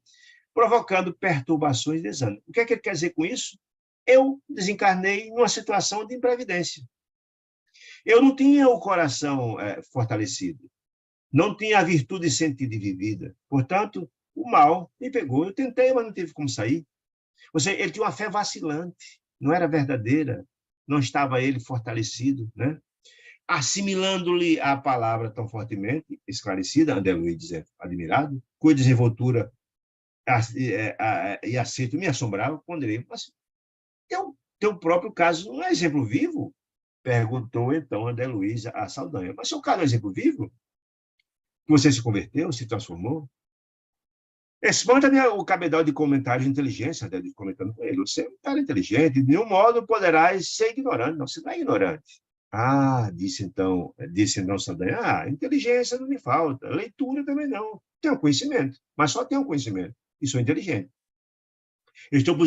provocando perturbações e desânimo. O que é que ele quer dizer com isso? Eu desencarnei numa situação de imprevidência. Eu não tinha o coração fortalecido, não tinha a virtude sentida e vivida. Portanto, o mal me pegou. Eu tentei, mas não tive como sair. Ou seja, ele tinha uma fé vacilante, não era verdadeira, não estava ele fortalecido, né? Assimilando-lhe a palavra tão fortemente esclarecida, André Luiz dizendo, admirado, com desenvoltura e aceito, me assombrava, ponderei, mas teu próprio caso não é exemplo vivo? Perguntou então André Luiz a Saldanha. Mas seu caso é um exemplo vivo? Que você se converteu, se transformou? Espanta o cabedal de comentários de inteligência, André Luiz comentando com ele. Você é um cara inteligente, de nenhum modo poderás ser ignorante. Não, você não é ignorante. Ah, disse então Saldanha, inteligência não me falta, leitura também não. Tenho conhecimento, mas só tenho conhecimento e sou inteligente. Eu estou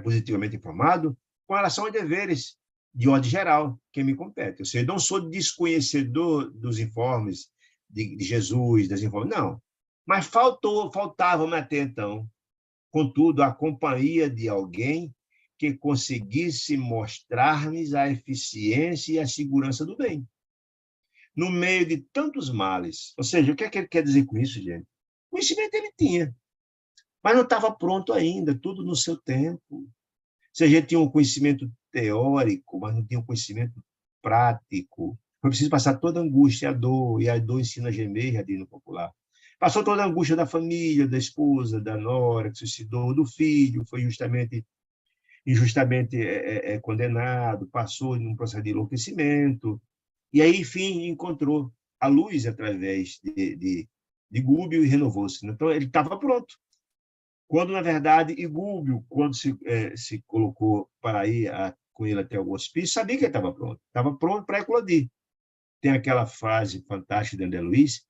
positivamente informado com relação aos deveres de ordem geral que me compete. Ou seja, eu não sou desconhecedor dos informes de Jesus, das informes, não. Mas faltava-me até então, contudo, a companhia de alguém que conseguisse mostrar-me a eficiência e a segurança do bem, no meio de tantos males. Ou seja, o que é que ele quer dizer com isso, gente? O conhecimento ele tinha, mas não estava pronto ainda, tudo no seu tempo. Se a gente tinha um conhecimento teórico, mas não tinha um conhecimento prático, foi preciso passar toda a angústia e a dor ensina a gemer, já diz no popular. Passou toda a angústia da família, da esposa, da nora, que suicidou, do filho, foi injustamente condenado, passou num processo de enlouquecimento, e aí, enfim, encontrou a luz através de Gúbio e renovou-se. Então, ele estava pronto. Quando, na verdade, Igúbio, quando se colocou para ir com ele até o hospício, sabia que ele estava pronto para eclodir. Tem aquela frase fantástica de André Luiz,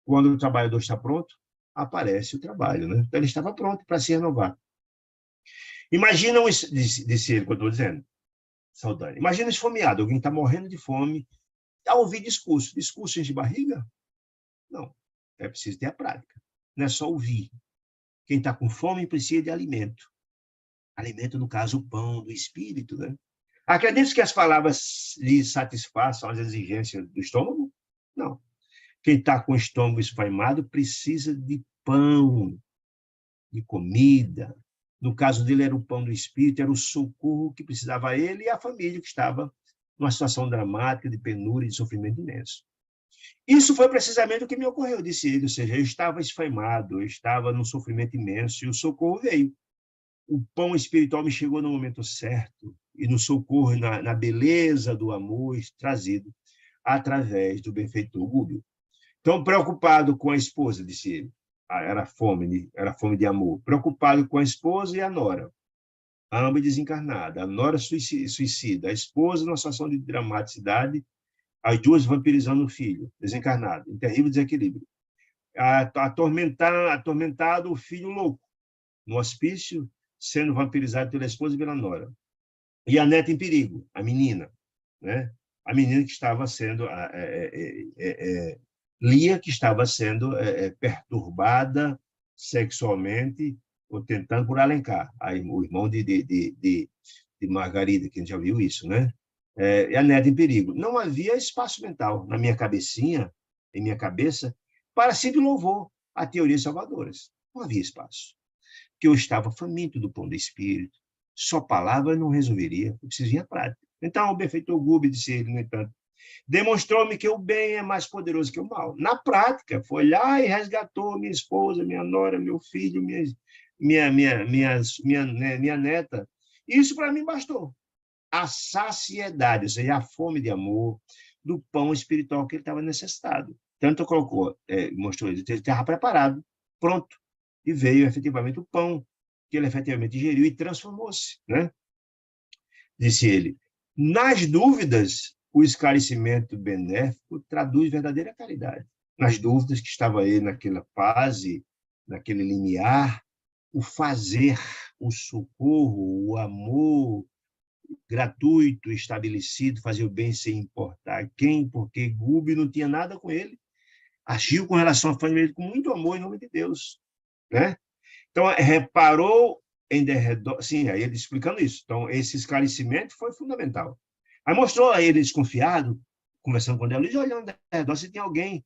quando o trabalhador está pronto, aparece o trabalho. Né? Então, ele estava pronto para se renovar. Imagina, disse ele, quando eu estou dizendo, Saldanha, imagina esfomeado, alguém está morrendo de fome, a ouvir discurso. Discurso de barriga? Não, é preciso ter a prática. Não é só ouvir. Quem está com fome precisa de alimento. Alimento, no caso, o pão do espírito. Né? Acredita que as palavras lhe satisfaçam as exigências do estômago? Não. Quem está com o estômago esfaimado precisa de pão, de comida. No caso dele, era o pão do espírito, era o socorro que precisava ele e a família que estava numa situação dramática, de penúria e de sofrimento imenso. Isso foi precisamente o que me ocorreu, disse ele, ou seja, eu estava esfaimado, eu estava num sofrimento imenso e o socorro veio. O pão espiritual me chegou no momento certo e no socorro, na beleza do amor trazido através do benfeitor Gúbio. Então, preocupado com a esposa, disse ele, era fome de amor, preocupado com a esposa e a nora, ambas desencarnadas, a nora suicida, a esposa numa situação de dramaticidade, as duas vampirizando o filho, desencarnado, em terrível desequilíbrio. Atormentado o filho louco, no hospício, sendo vampirizado pela esposa e pela nora. E a neta em perigo, a menina, né? A menina que estava sendo Lia, que estava sendo perturbada sexualmente, ou tentando por Alencar, o irmão de Margarida, que a gente já viu isso, né? E a neta em perigo. Não havia espaço mental na minha cabecinha, em minha cabeça, para simples louvor a teorias salvadoras. Não havia espaço. Porque eu estava faminto do pão do espírito. Só palavra não resolveria, eu preciso ir à prática. Então, o benfeitor Gúbio disse ele, no entanto, demonstrou-me que o bem é mais poderoso que o mal. Na prática, foi lá e resgatou minha esposa, minha nora, meu filho, minha neta. Isso para mim bastou. A saciedade, ou seja, a fome de amor, do pão espiritual que ele estava necessitado. Tanto colocou, mostrou ele estava preparado, pronto, e veio efetivamente o pão que ele efetivamente ingeriu e transformou-se, né? Disse ele, nas dúvidas, o esclarecimento benéfico traduz verdadeira caridade. Nas dúvidas que estava ele naquela fase, naquele limiar, o fazer, o socorro, o amor gratuito, estabelecido, fazer o bem sem importar quem, porque Gúbio não tinha nada com ele, agiu com relação à família com muito amor em nome de Deus, né? Então, reparou em derredor, sim, aí ele explicando isso. Então, esse esclarecimento foi fundamental. Aí mostrou a ele desconfiado, conversando com ele, olhando ao redor se tem alguém,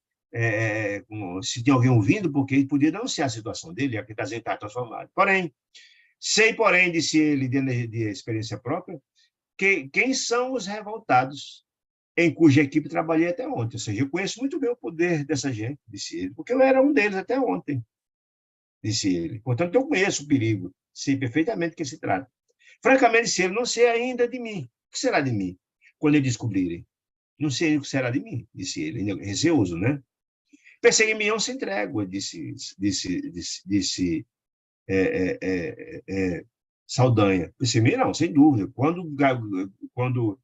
ouvindo, porque ele podia denunciar a situação dele, já que está transformado. Porém, Sei, porém, disse ele, de experiência própria, que quem são os revoltados em cuja equipe trabalhei até ontem. Ou seja, eu conheço muito bem o poder dessa gente, disse ele, porque eu era um deles até ontem, disse ele. Portanto, eu conheço o perigo, sei perfeitamente do que se trata. Francamente, disse ele, não sei ainda de mim. O que será de mim quando eles descobrirem? Não sei o que será de mim, disse ele, receoso, né? Perseguir-me-ão sem trégua, disse Saldanha. Perseguir-me, sem dúvida. Quando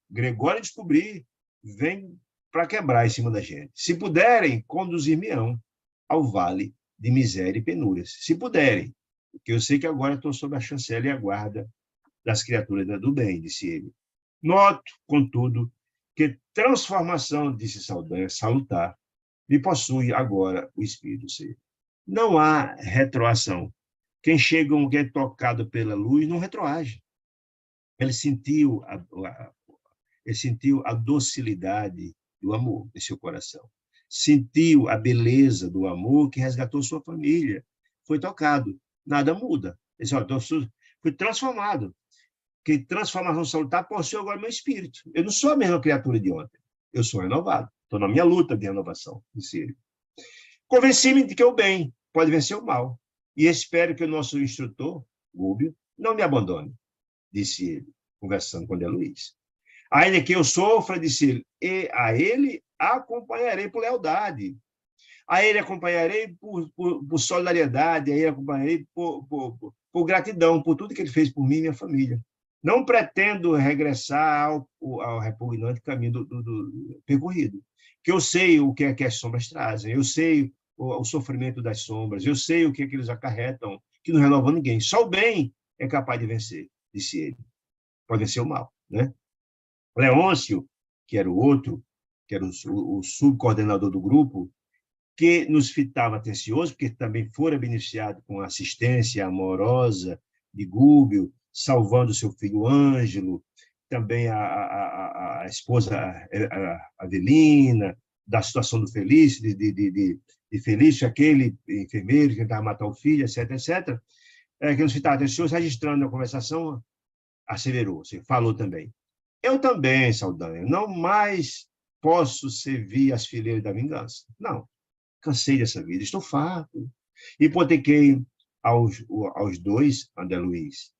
Gregório descobrir, vem para quebrar em cima da gente. Se puderem, conduzir-me-ão ao vale de miséria e penúrias. Se puderem, porque eu sei que agora estou sob a chancela e a guarda das criaturas do bem, disse ele. Noto, contudo, que transformação, disse Saldanha, salutar, me possui agora o espírito ser. Não há retroação. Quem chega, quem é tocado pela luz, não retroage. Ele sentiu a docilidade do amor em seu coração. Sentiu a beleza do amor que resgatou sua família. Foi tocado. Nada muda. Ele disse, fui transformado. Que transformação salutar possui agora meu espírito. Eu não sou a mesma criatura de ontem. Eu sou renovado. Estou na minha luta de renovação, disse ele. Convenci-me de que o bem pode vencer o mal. E espero que o nosso instrutor, Gúbio, não me abandone, disse ele, conversando com André Luiz. Ainda que eu sofra, disse ele, e a ele acompanharei por lealdade. A ele acompanharei por solidariedade, a ele acompanharei por gratidão, por tudo que ele fez por mim e minha família. Não pretendo regressar ao repugnante caminho do percorrido, que eu sei o que é que as sombras trazem, eu sei o sofrimento das sombras, eu sei o que é que eles acarretam, que não renovam ninguém. Só o bem é capaz de vencer, disse ele. Pode vencer o mal, né? Leôncio, que era o outro, que era o subcoordenador do grupo, que nos fitava atencioso, porque também fora beneficiado com a assistência amorosa de Gúbio, salvando seu filho Ângelo, também a esposa Avelina, da situação do Felício, de Felício, aquele enfermeiro que tentava matar o filho, etc., etc., que nos fitava atencioso, registrando a conversação, asseverou, falou também. Eu também, Saldanha, não mais posso servir as fileiras da vingança. Não. Cansei dessa vida, estou farto. Hipotequei aos dois, André Luiz,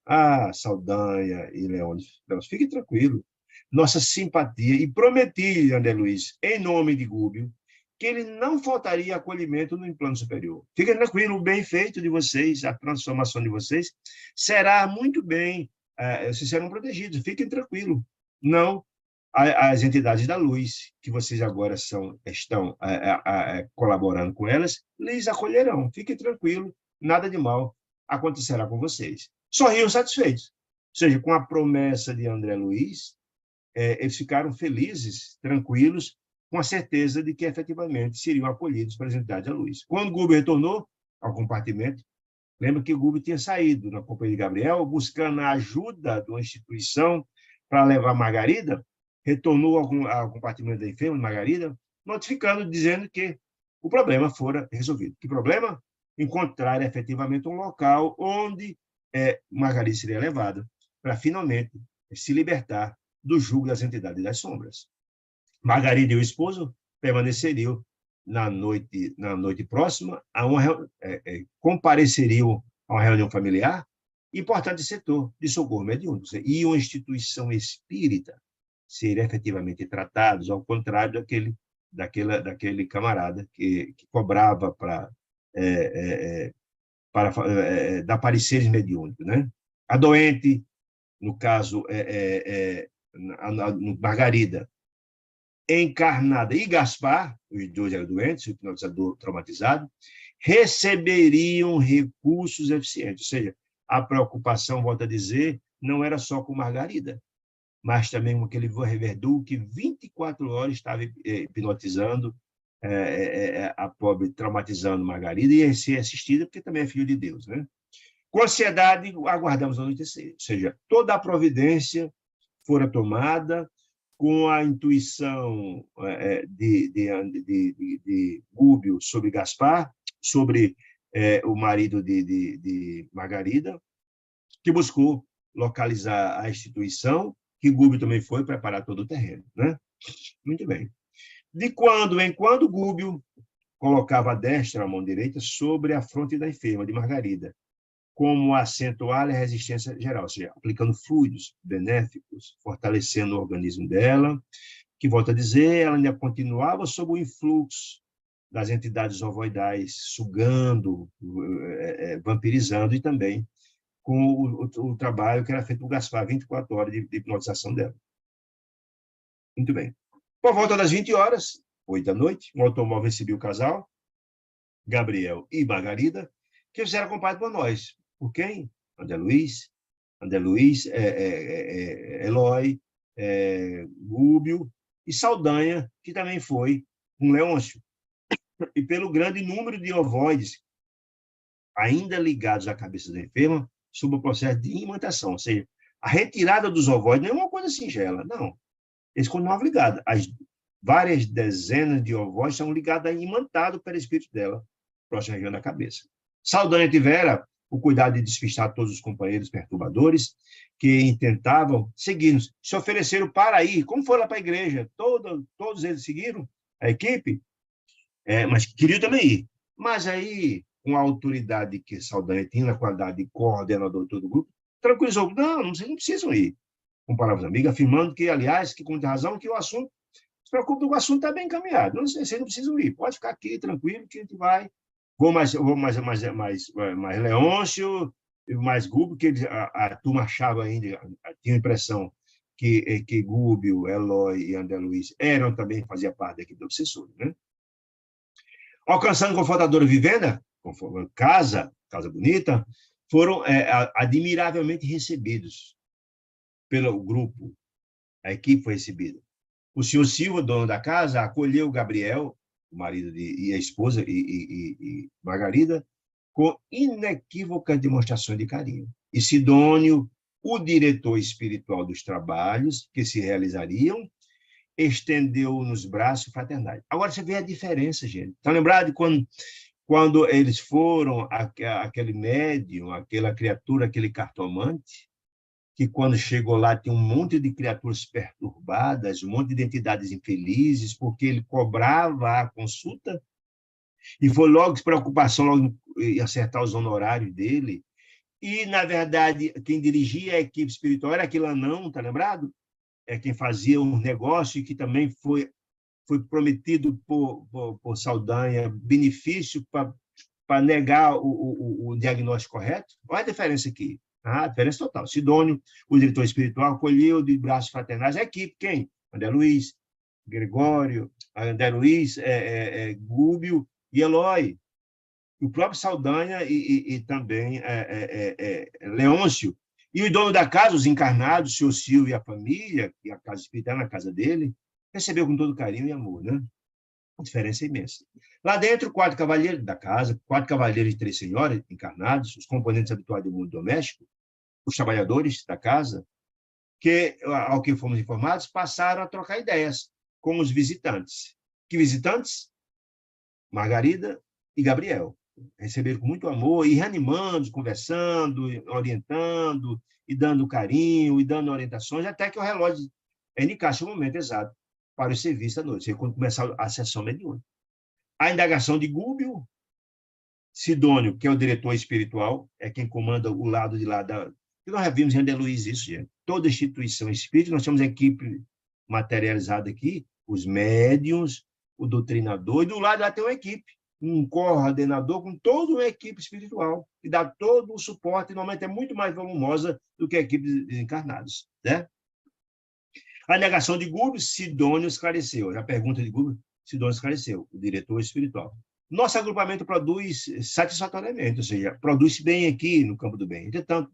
Saldanha e Leôncio, fique tranquilo. Nossa simpatia, e prometi, André Luiz, em nome de Gúbio, que ele não faltaria acolhimento no plano superior. Fiquem tranquilo, o bem feito de vocês, a transformação de vocês, será muito bem, vocês serão protegidos, fiquem tranquilos. Não as entidades da luz, que vocês agora estão colaborando com elas, lhes acolherão. Fiquem tranquilos, nada de mal acontecerá com vocês. Sorriam satisfeitos. Ou seja, com a promessa de André Luiz, eles ficaram felizes, tranquilos, com a certeza de que efetivamente seriam acolhidos pelas entidades da luz. Quando Gúbio retornou ao compartimento, lembra que Gúbio tinha saído na companhia de Gabriel, buscando a ajuda de uma instituição para levar Margarida, retornou ao compartimento da enferma, Margarida, notificando, dizendo que o problema fora resolvido. Que problema? Encontrar efetivamente um local onde Margarida seria levada para finalmente se libertar do jugo das entidades das sombras. Margarida e o esposo permaneceriam na noite próxima, compareceriam a uma reunião familiar, importante setor de socorro mediúnico, e uma instituição espírita serem efetivamente tratados, ao contrário daquele camarada que cobrava dar pareceres mediúnicos, né? A doente, no caso, Margarida, encarnada, e Gaspar, os dois eram doentes, o hipnotizador traumatizado, receberiam recursos eficientes. Ou seja, a preocupação, volto a dizer, não era só com Margarida, mas também com aquele Verdugo que 24 horas estava hipnotizando a pobre, traumatizando Margarida, e ia ser assistida, porque também é filho de Deus, né? Com ansiedade, aguardamos o anoitecer. Ou seja, toda a providência fora tomada, com a intuição de Gúbio sobre Gaspar, sobre o marido de Margarida, que buscou localizar a instituição, que Gúbio também foi preparar todo o terreno, né? Muito bem. De quando em quando, Gúbio colocava a destra, a mão direita, sobre a fronte da enferma, de Margarida, como acentuar a resistência geral, ou seja, aplicando fluidos benéficos, fortalecendo o organismo dela, que, volto a dizer, ela ainda continuava sob o influxo das entidades ovoidais, sugando, vampirizando, e também com o trabalho que era feito por Gaspar, 24 horas de hipnotização dela. Muito bem. Por volta das 20 horas, 8 da noite, um automóvel recebia o casal, Gabriel e Margarida, que eles eram acompanhados por nós. Por quem? André Luiz, Eloy, Gúbio e Saldanha, que também foi com Leôncio. E pelo grande número de ovoides ainda ligados à cabeça da enferma, sob o processo de imantação, ou seja, a retirada dos ovoides não é uma coisa singela, não. Eles continuavam ligados. As várias dezenas de ovoides são ligados a imantado pelo espírito dela, próxima região da cabeça. Saldanha tivera o cuidado de despistar todos os companheiros perturbadores que intentavam seguir-nos, se ofereceram para ir, como foram lá para a igreja, todos eles seguiram a equipe, mas queriam também ir. Mas aí, com a autoridade que Saldanha tinha, na qualidade de coordenador de todo o grupo, tranquilizou, não, vocês não precisam ir, com palavras amigas, afirmando que, aliás, que com muita razão, que o assunto, se preocupe, o assunto está bem encaminhado, vocês não precisam ir, pode ficar aqui tranquilo que a gente vai. Vou mais Leôncio, mais Gúbio, que a turma achava ainda, tinha a impressão que Gúbio, Eloy e André Luiz eram também, fazia parte da equipe do obsessor, né? Alcançando confortadora vivenda, casa bonita, foram admiravelmente recebidos pelo grupo, a equipe foi recebida. O senhor Silva, dono da casa, acolheu o Gabriel, o marido e a esposa, e Margarida, com inequívocas demonstrações de carinho. E Sidônio, o diretor espiritual dos trabalhos que se realizariam, estendeu nos braços fraternais. Agora você vê a diferença, gente. Está lembrado de quando eles foram, aquele médium, aquela criatura, aquele cartomante, que quando chegou lá tinha um monte de criaturas perturbadas, um monte de entidades infelizes, porque ele cobrava a consulta, e foi logo preocupação logo em acertar os honorários dele. E, na verdade, quem dirigia a equipe espiritual era aquele anão, tá lembrado? É quem fazia um negócio que também foi prometido por Saldanha benefício para negar o diagnóstico correto. Olha a diferença aqui. A diferença total. Sidônio, o diretor espiritual, acolheu de braços fraternais a equipe. Quem? André Luiz, Gregório, André Luiz, Gúbio e Eloy. O próprio Saldanha e também Leôncio. E o dono da casa, os encarnados, o senhor Silvio e a família, e a casa espiritual na casa dele, recebeu com todo carinho e amor, né? A diferença é imensa. Lá dentro, 4 cavalheiros da casa, 4 cavalheiros e 3 senhoras encarnados, os componentes habituais do mundo doméstico, os trabalhadores da casa, que, ao que fomos informados, passaram a trocar ideias com os visitantes. Que visitantes? Margarida e Gabriel. Receberam com muito amor e reanimando, conversando, orientando, e dando carinho, e dando orientações, até que o relógio indicasse o momento exato para o serviço à noite, quando começar a sessão mediúnica. A indagação de Gúbio, Sidônio, que é o diretor espiritual, é quem comanda o lado de lá da... Nós já vimos em André Luiz isso, gente. Toda instituição espírita, nós temos a equipe materializada aqui, os médiuns, o doutrinador, e do lado lá tem uma equipe, um coordenador com toda uma equipe espiritual, que dá todo o suporte, e normalmente é muito mais volumosa do que a equipe de encarnados, né? A negação de Gúbio, Sidônio esclareceu. A pergunta de Gúbio, Sidônio esclareceu, o diretor espiritual. Nosso agrupamento produz satisfatoriamente, ou seja, produz bem aqui no campo do bem. Entretanto,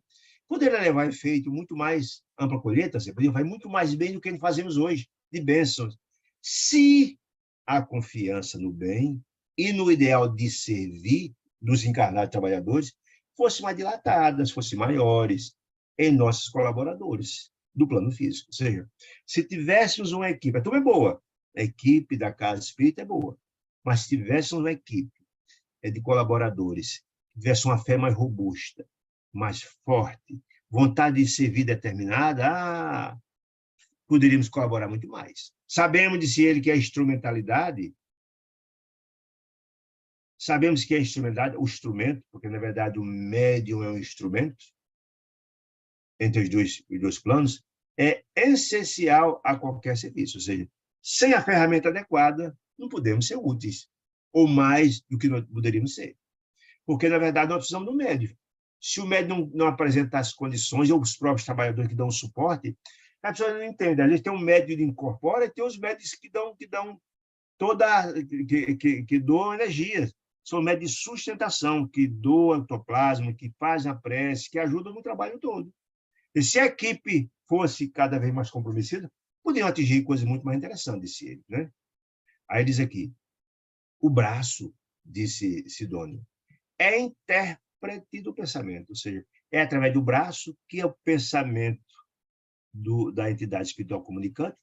poderia levar a efeito muito mais ampla colheita, vai muito mais bem do que fazemos hoje, de bênçãos, se a confiança no bem e no ideal de servir dos encarnados trabalhadores fosse mais dilatadas, fossem maiores em nossos colaboradores do plano físico. Ou seja, se tivéssemos uma equipe, a turma é boa, a equipe da Casa Espírita é boa, mas se tivéssemos uma equipe de colaboradores, tivesse uma fé mais robusta, mais forte, vontade de servir determinada, poderíamos colaborar muito mais. Sabemos de si ele que é instrumentalidade, sabemos que é instrumentalidade, o instrumento, porque, na verdade, o médium é um instrumento, entre os dois planos, é essencial a qualquer serviço. Ou seja, sem a ferramenta adequada, não podemos ser úteis, ou mais do que nós poderíamos ser. Porque, na verdade, nós precisamos do médium. Se o médium não apresentar as condições, ou os próprios trabalhadores que dão suporte, a pessoa não entende. Às vezes tem um médium que incorpora e tem os médios que dão toda, que doam energia. São médios de sustentação, que doam ectoplasma, que fazem a prece, que ajudam no trabalho todo. E se a equipe fosse cada vez mais comprometida, podiam atingir coisas muito mais interessantes, disse ele. Né? Aí diz aqui, o braço, disse Sidônio, é intérprete do pensamento, ou seja, é através do braço que o pensamento da entidade espiritual comunicante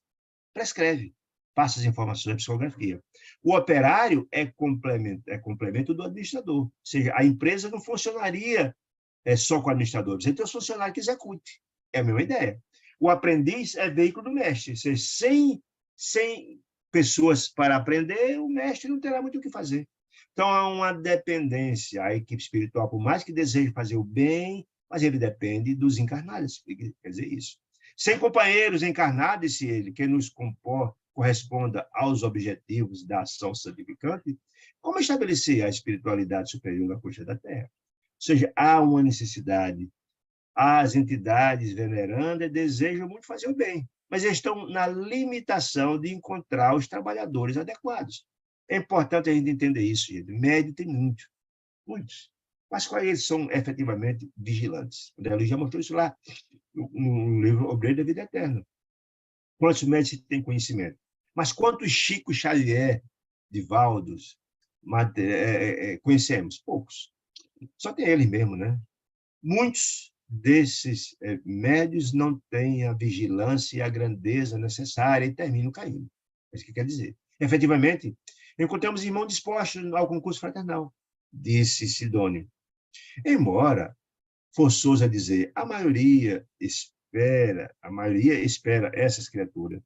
prescreve, passa as informações da psicografia. O operário é complemento do administrador, ou seja, a empresa não funcionaria só com administradores, então os funcionários que execute. É a mesma ideia. O aprendiz é veículo do mestre, ou seja, sem pessoas para aprender, o mestre não terá muito o que fazer. Então, há uma dependência. A equipe espiritual, por mais que deseje fazer o bem, mas ele depende dos encarnados, quer dizer isso. Sem companheiros encarnados, se ele, que nos corresponda aos objetivos da ação santificante, como estabelecer a espiritualidade superior na coxa da Terra? Ou seja, há uma necessidade. As entidades venerandas desejam muito fazer o bem, mas estão na limitação de encontrar os trabalhadores adequados. É importante a gente entender isso, gente. Médio tem muitos. Mas quais eles são efetivamente vigilantes? O André já mostrou isso lá no livro Obreiro da Vida Eterna. Quantos médicos têm conhecimento? Mas quantos Chico Xavier, Divaldos, conhecemos? Poucos. Só tem ele mesmo, né? Muitos desses médios não têm a vigilância e a grandeza necessária e terminam caindo. É isso que quer dizer. Efetivamente, encontramos irmãos dispostos ao concurso fraternal, disse Sidônio. Embora forçoso a dizer, a maioria espera essas criaturas.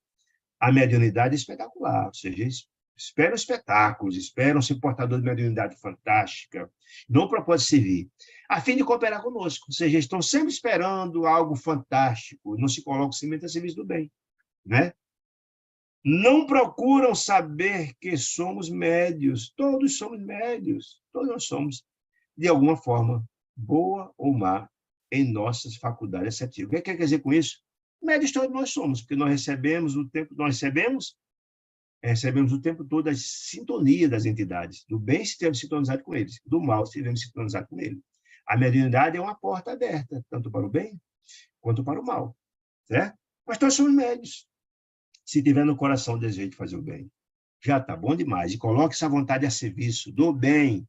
A mediunidade é espetacular, ou seja, esperam espetáculos, esperam ser portador de mediunidade fantástica, não propõe servir, a fim de cooperar conosco, ou seja, estão sempre esperando algo fantástico, não se colocam simplesmente a serviço do bem, né? Não procuram saber que somos médios, todos somos médios, todos nós somos, de alguma forma, boa ou má, em nossas faculdades afetivas. O que quer dizer com isso? Médios todos nós somos, porque nós recebemos o tempo todo a sintonia das entidades. Do bem estivemos sintonizados com eles, do mal estivemos sintonizados com ele. A mediunidade é uma porta aberta, tanto para o bem quanto para o mal. Certo? Mas nós somos médios. Se tiver no coração o desejo de fazer o bem, já está bom demais. E coloque essa vontade a serviço do bem.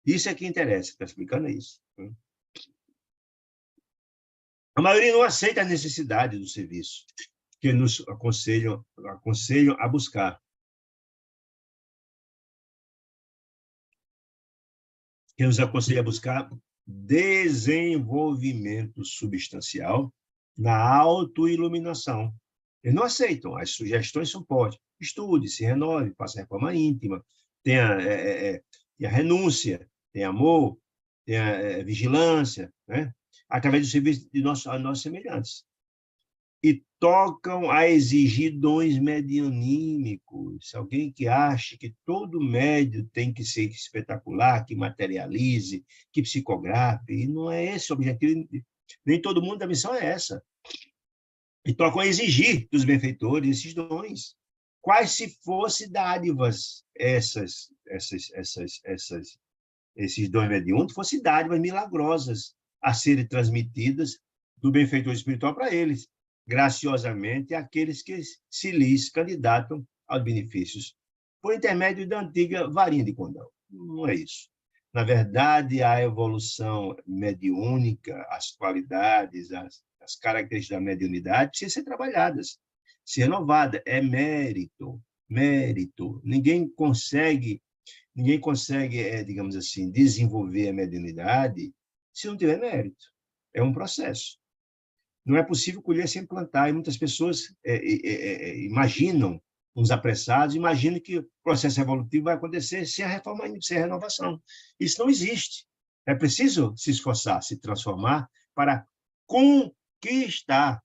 Isso é que interessa, está explicando isso. A maioria não aceita a necessidade do serviço, que nos aconselham a buscar. Que nos aconselha a buscar desenvolvimento substancial na autoiluminação. Eles não aceitam, as sugestões são fortes. Estude, se renove, faça reforma íntima, tenha a renúncia, tenha amor, tenha vigilância, né? Através do serviço de nossos semelhantes. E tocam a exigir dons medianímicos. Alguém que acha que todo médium tem que ser espetacular, que materialize, que psicografe, e não é esse o objetivo. Nem todo mundo, a missão é essa. E tocam a exigir dos benfeitores esses dons. Quais se fossem dádivas esses dons mediúnicos, fossem dádivas milagrosas a serem transmitidas do benfeitor espiritual para eles, graciosamente àqueles que se lhes candidatam aos benefícios, por intermédio da antiga varinha de condão. Não é isso. Na verdade, a evolução mediúnica, as qualidades, as características da mediunidade precisam ser trabalhadas, ser renovada. É mérito. Ninguém consegue, digamos assim, desenvolver a mediunidade se não tiver mérito. É um processo. Não é possível colher sem plantar. E muitas pessoas imaginam, uns apressados, imaginam que o processo evolutivo vai acontecer sem a reforma, sem a renovação. Isso não existe. É preciso se esforçar, se transformar para conquistar.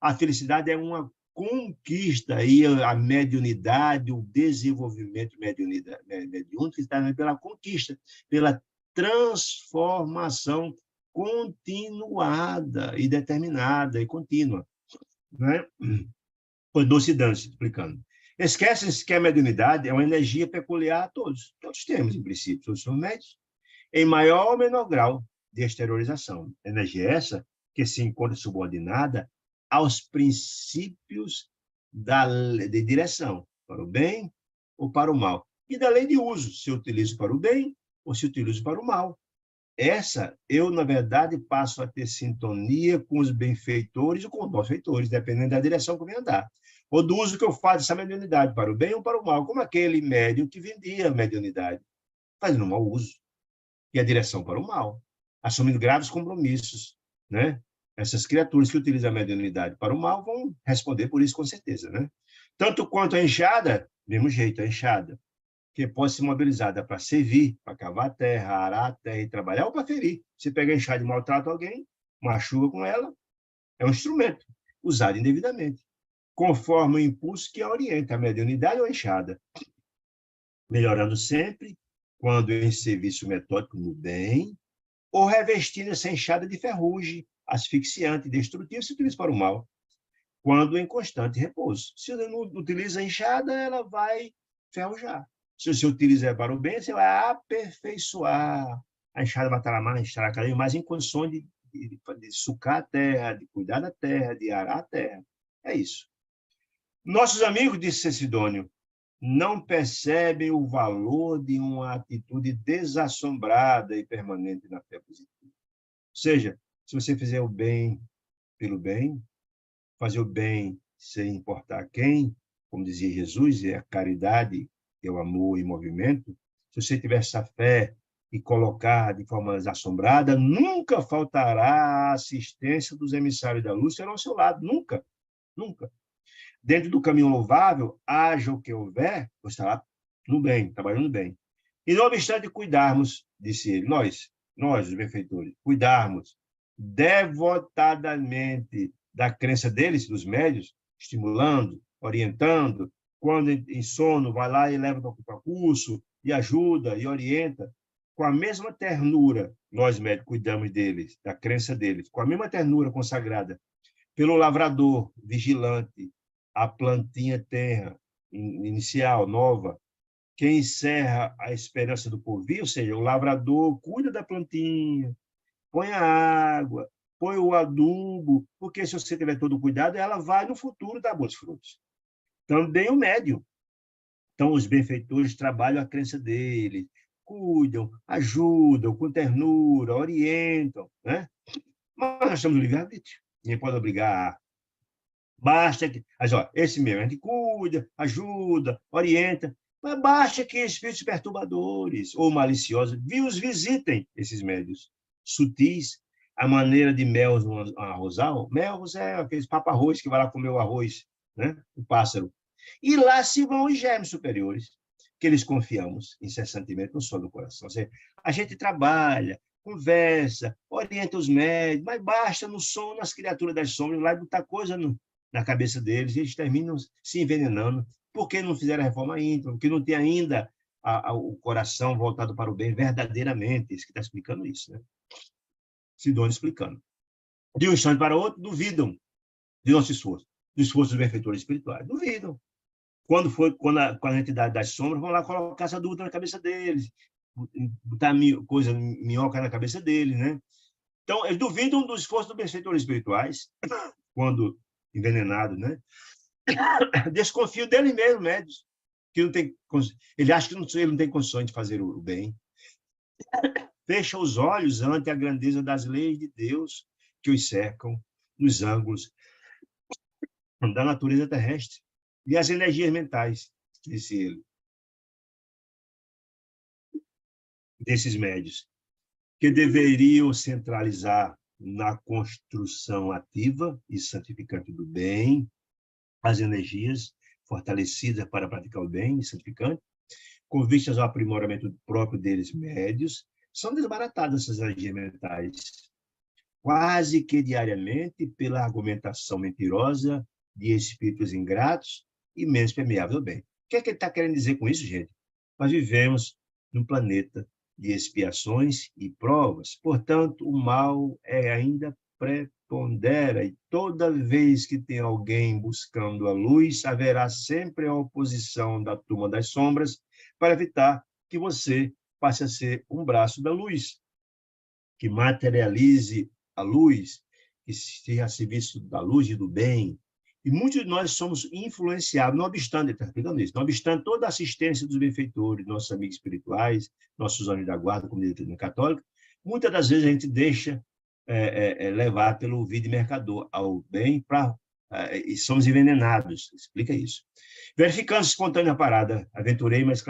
A felicidade é uma conquista, e a mediunidade, o desenvolvimento mediúnico está pela conquista, pela transformação continuada e determinada e contínua. Né? Foi Dulce Dante explicando. Esquecem-se que a mediunidade é uma energia peculiar a todos. Todos temos, em princípio, todos somos médios, em maior ou menor grau de exteriorização. Energia essa que se encontra subordinada aos princípios de direção, para o bem ou para o mal, e da lei de uso, se eu utilizo para o bem ou se utilizo para o mal. Essa, eu, na verdade, passo a ter sintonia com os benfeitores ou com os malfeitores, dependendo da direção que eu venho andar. Ou do uso que eu faço dessa mediunidade, para o bem ou para o mal, como aquele médium que vendia a mediunidade, fazendo um mau uso, e a direção para o mal, assumindo graves compromissos, né? Essas criaturas que utilizam a mediunidade para o mal vão responder por isso com certeza, né? Tanto quanto a enxada, mesmo jeito, a enxada, que pode ser mobilizada para servir, para cavar a terra, arar a terra e trabalhar, ou para ferir. Você pega a enxada e maltrata alguém, machuca com ela, é um instrumento usado indevidamente, conforme o impulso que a orienta, a mediunidade ou a enxada, melhorando sempre, quando em serviço metódico no bem, ou revestindo essa enxada de ferrugem, asfixiante, destrutiva, se utiliza para o mal, quando em constante repouso. Se você não utiliza a enxada, ela vai ferrujar. Se você utiliza para o bem, você vai aperfeiçoar. A enxada vai estar mais, estará cada vez mais em condições de sucar a terra, de cuidar da terra, de arar a terra. É isso. Nossos amigos, disse Sidônio, não percebem o valor de uma atitude desassombrada e permanente na fé positiva. Ou seja, se você fizer o bem pelo bem, fazer o bem sem importar quem, como dizia Jesus, é a caridade, é o amor em movimento. Se você tiver essa fé e colocar de forma desassombrada, nunca faltará a assistência dos emissários da luz, serão ao seu lado, nunca, nunca. Dentro do caminho louvável, haja o que houver, você estará no bem, trabalhando bem. E não obstante cuidarmos, disse ele, nós, os benfeitores, cuidarmos devotadamente da crença deles, dos médios, estimulando, orientando, quando em sono, vai lá e leva para o curso, e ajuda, e orienta, com a mesma ternura, nós médicos cuidamos deles, da crença deles, com a mesma ternura consagrada pelo lavrador vigilante, a plantinha terra inicial, nova, que encerra a esperança do porvir, ou seja, o lavrador cuida da plantinha, põe a água, põe o adubo, porque se você tiver todo o cuidado, ela vai no futuro dar bons frutos. Também o médium. Então, os benfeitores trabalham a crença deles, cuidam, ajudam com ternura, orientam, né? Mas nós estamos no livre-arbítrio. Ninguém pode obrigar. Basta que... Mas, ó, esse mesmo, a gente cuida, ajuda, orienta, mas basta que espíritos perturbadores ou maliciosos os visitem, esses médios sutis, a maneira de Melros no arrozal. Melros é aqueles paparrões que vai lá comer o arroz, né? O pássaro. E lá se vão os germes superiores, que eles confiamos incessantemente no sol do coração. Ou seja, a gente trabalha, conversa, orienta os médios, mas basta no sono as criaturas das sombras lá botar coisa na cabeça deles, e eles terminam se envenenando, porque não fizeram a reforma íntima, porque não tem ainda o coração voltado para o bem verdadeiramente. Isso que está explicando isso, né? Sidônio explicando. De um instante para o outro, duvidam de nosso esforço, do esforço dos benfeitores espirituais. Duvidam. Quando a entidade das sombras vão lá colocar essa dúvida na cabeça deles, botar coisa minhoca na cabeça deles, né? Então, eles duvidam do esforço dos benfeitores espirituais, quando envenenados, né? Desconfiam deles mesmos, médios, que não tem, ele acha que ele não tem condições de fazer o bem. Fecha os olhos ante a grandeza das leis de Deus que os cercam nos ângulos da natureza terrestre e as energias mentais, disse ele, desses médios, que deveriam centralizar na construção ativa e santificante do bem, as energias fortalecidas para praticar o bem e santificante, com vistas ao aprimoramento próprio deles médios, são desbaratadas essas energias mentais, quase que diariamente, pela argumentação mentirosa de espíritos ingratos e menos permeáveis ao bem. O que é que ele está querendo dizer com isso, gente? Nós vivemos num planeta de expiações e provas, portanto, o mal ainda prepondera, e toda vez que tem alguém buscando a luz, haverá sempre a oposição da turma das sombras para evitar que você passe a ser um braço da luz, que materialize a luz, que esteja a serviço da luz e do bem. E muitos de nós somos influenciados, não obstante, está pegando isso, não obstante toda a assistência dos benfeitores, nossos amigos espirituais, nossos anjos da guarda, como diz a doutrina católica, muitas das vezes a gente deixa levar pelo ouvido mercador ao bem e somos envenenados. Explica isso. Verificando espontânea parada, aventurei, mas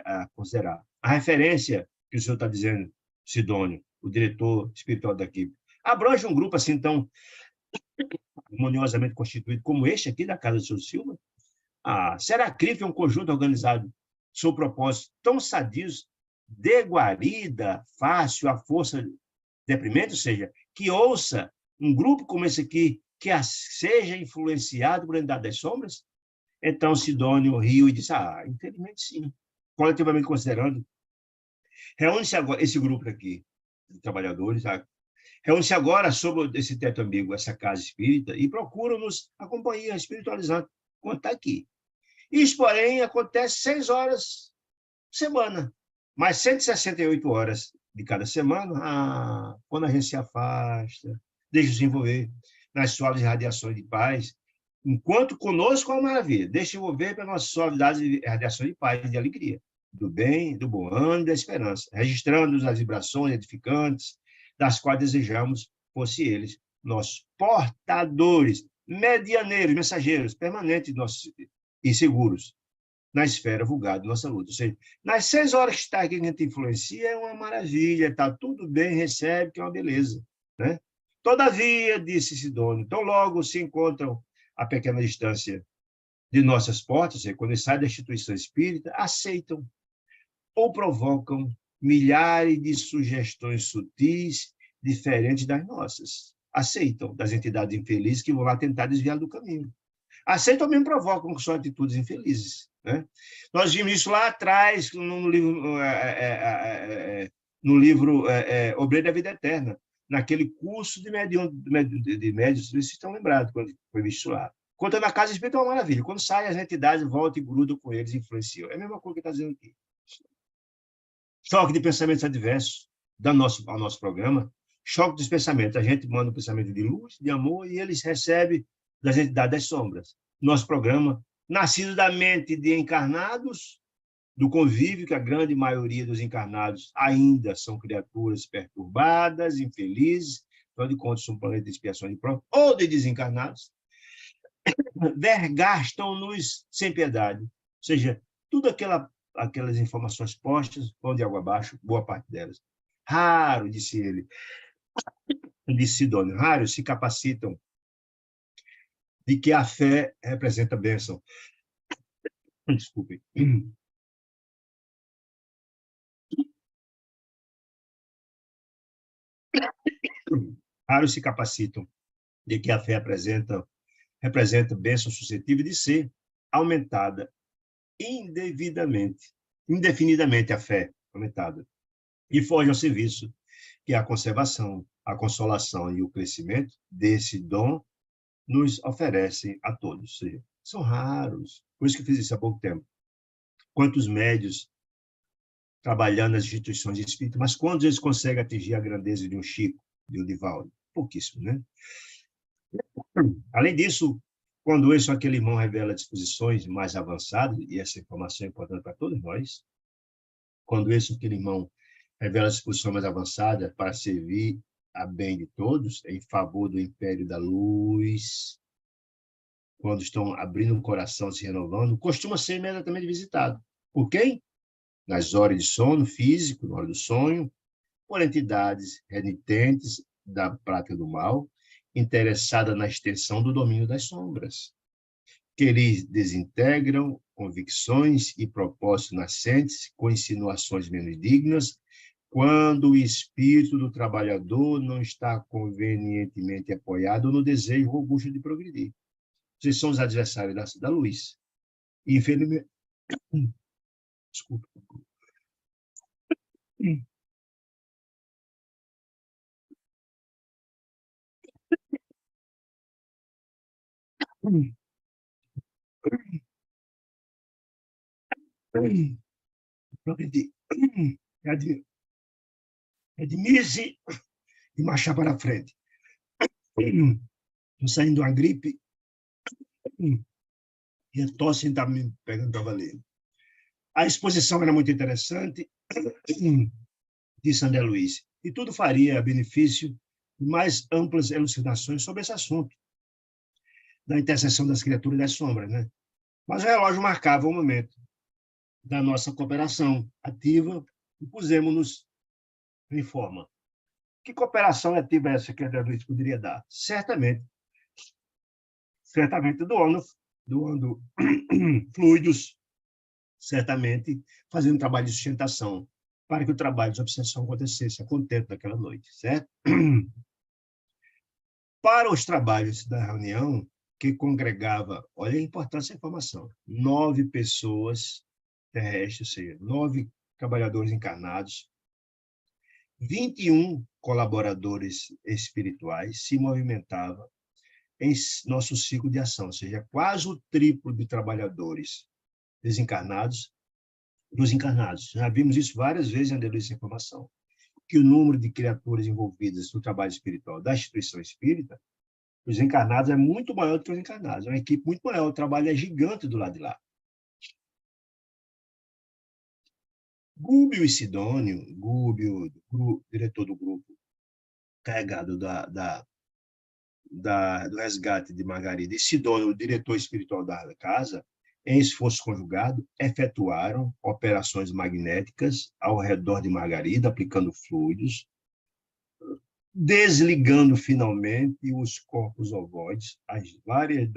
a considerar. A referência que o senhor está dizendo, Sidônio, o diretor espiritual da equipe, abrange um grupo assim tão harmoniosamente constituído como este aqui da Casa do Senhor Silva? Será que é um conjunto organizado sob propósitos tão sadios, de guarida, fácil, à força deprimente, ou seja, que ouça um grupo como esse aqui, que seja influenciado por entidade das sombras? Então, Sidônio riu e disse, infelizmente sim, coletivamente considerando, reúne-se agora esse grupo aqui, de trabalhadores, reúne-se agora sob esse teto amigo, essa casa espírita, e procuram-nos a companhia espiritualizante, quando está aqui. Isso, porém, acontece 6 horas por semana, mas 168 horas de cada semana, quando a gente se afasta, deixa se envolver nas suaves radiações de paz, enquanto conosco é uma maravilha, deixa se envolver pelas nossas suavidades de radiação de paz, de alegria, do bem, do bom ânimo e da esperança, registrando as vibrações edificantes, das quais desejamos fosse eles nossos portadores, medianeiros, mensageiros, permanentes nossos, e seguros, na esfera vulgar de nossa luta. Ou seja, nas 6 horas que está aqui que a gente influencia, é uma maravilha, está tudo bem, recebe, que é uma beleza. Né? Todavia, disse Sidônio, tão logo se encontram a pequena distância de nossas portas, quando eles saem da instituição espírita, aceitam ou provocam milhares de sugestões sutis, diferentes das nossas. Aceitam das entidades infelizes que vão lá tentar desviar do caminho. Aceitam ou mesmo provocam com suas atitudes infelizes. Né? Nós vimos isso lá atrás, no livro Obreiro da Vida Eterna, naquele curso de médios, vocês estão lembrados, quando foi visto lá. Quando na casa espírita é uma maravilha. Quando sai, as entidades voltam e grudam com eles, influenciam. É a mesma coisa que está dizendo aqui. Choque de pensamentos adversos ao nosso programa. Choque dos pensamentos. A gente manda um pensamento de luz, de amor, e eles recebem das entidades das sombras. Nosso programa, nascido da mente de encarnados, do convívio que a grande maioria dos encarnados ainda são criaturas perturbadas, infelizes, afinal de contas, são um planeta de expiação de prova, ou de desencarnados, vergastam-nos sem piedade. Ou seja, tudo aquelas informações postas vão de água abaixo, boa parte delas. Raro, disse ele, disse Sidônio, raros se capacitam de que a fé representa a bênção. Desculpem. Raros se capacitam de que a fé representa bênção suscetível de ser aumentada indefinidamente a fé aumentada, e foge ao serviço que a conservação, a consolação e o crescimento desse dom nos oferecem a todos. Ou seja, são raros. Por isso que eu fiz isso há pouco tempo. Quantos médios trabalhando nas instituições de espírito, mas quando eles conseguem atingir a grandeza de um Chico, de um Divaldo? Pouquíssimo, né? Além disso, quando isso, aquele irmão revela disposições mais avançadas, e essa informação é importante para todos nós, quando isso, aquele irmão revela disposições mais avançadas para servir a bem de todos, em favor do império da luz, quando estão abrindo o coração, se renovando, costuma ser imediatamente visitado. Por quem? Nas horas de sono físico, na hora do sonho, por entidades renitentes da prática do mal, interessada na extensão do domínio das sombras, que lhes desintegram convicções e propósitos nascentes com insinuações menos dignas, quando o espírito do trabalhador não está convenientemente apoiado no desejo robusto de progredir. Vocês são os adversários da luz. Infelizmente, desculpa. Progredir. Redimir-se e marchar para a frente. Estou saindo de uma gripe e a tosse está me pegando para valer. A exposição era muito interessante, disse André Luiz, e tudo faria benefício de mais amplas elucidações sobre esse assunto, da interseção das criaturas e das sombras, né? Mas o relógio marcava o momento da nossa cooperação ativa e pusemos-nos em forma. Que cooperação ativa é essa que André Luiz poderia dar? Certamente doando fluidos, certamente fazendo trabalho de sustentação, para que o trabalho de obsessão acontecesse a contento daquela noite, certo? Para os trabalhos da reunião, que congregava, olha a importância da informação, 9 pessoas terrestres, ou seja, 9 trabalhadores encarnados, 21 colaboradores espirituais se movimentavam em nosso ciclo de ação, ou seja, quase o triplo de trabalhadores desencarnados dos encarnados. Já vimos isso várias vezes em André Informação, que o número de criaturas envolvidas no trabalho espiritual da instituição espírita, os encarnados é muito maior do que os encarnados. É uma equipe muito maior, o trabalho é gigante do lado de lá. Gúbio e Sidônio, Gúbio, diretor do grupo, carregado do resgate de Margarida, e Sidônio, o diretor espiritual da casa, em esforço conjugado, efetuaram operações magnéticas ao redor de Margarida, aplicando fluidos, desligando finalmente os corpos ovoides, as várias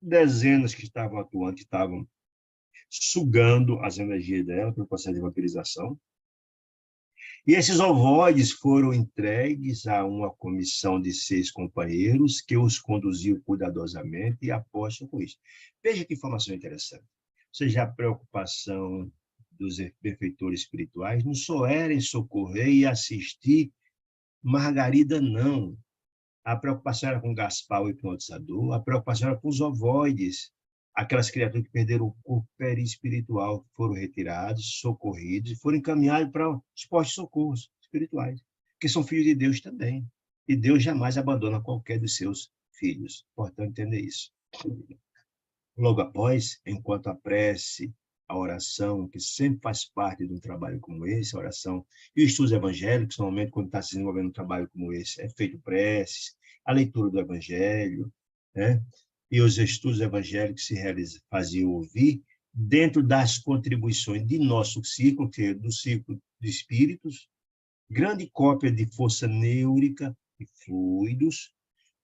dezenas que estavam atuantes, estavam sugando as energias dela pelo processo de vaporização. E esses ovoides foram entregues a uma comissão de 6 companheiros que os conduziu cuidadosamente e apostam com isso. Veja que informação interessante. Ou seja, a preocupação dos benfeitores espirituais não só era em socorrer e assistir Margarida, não. A preocupação era com Gaspar, o hipnotizador, a preocupação era com os ovoides, aquelas criaturas que perderam o corpo perispiritual, foram retirados, socorridos e foram encaminhados para os postos de socorros espirituais, que são filhos de Deus também. E Deus jamais abandona qualquer dos seus filhos. Importante entender isso. Logo após, enquanto a prece, a oração, que sempre faz parte de um trabalho como esse, a oração e os estudos evangélicos, normalmente, quando está se desenvolvendo um trabalho como esse, é feito preces, a leitura do evangelho, né? E os estudos evangélicos se faziam ouvir dentro das contribuições de nosso ciclo, que é do ciclo de espíritos, grande cópia de força neurica e fluidos,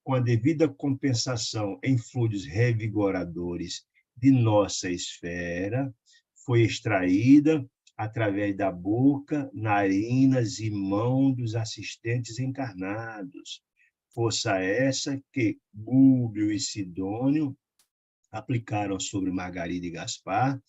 com a devida compensação em fluidos revigoradores de nossa esfera, foi extraída através da boca, narinas e mão dos assistentes encarnados. Força essa que Gúbio e Sidônio aplicaram sobre Margarida e Gaspar,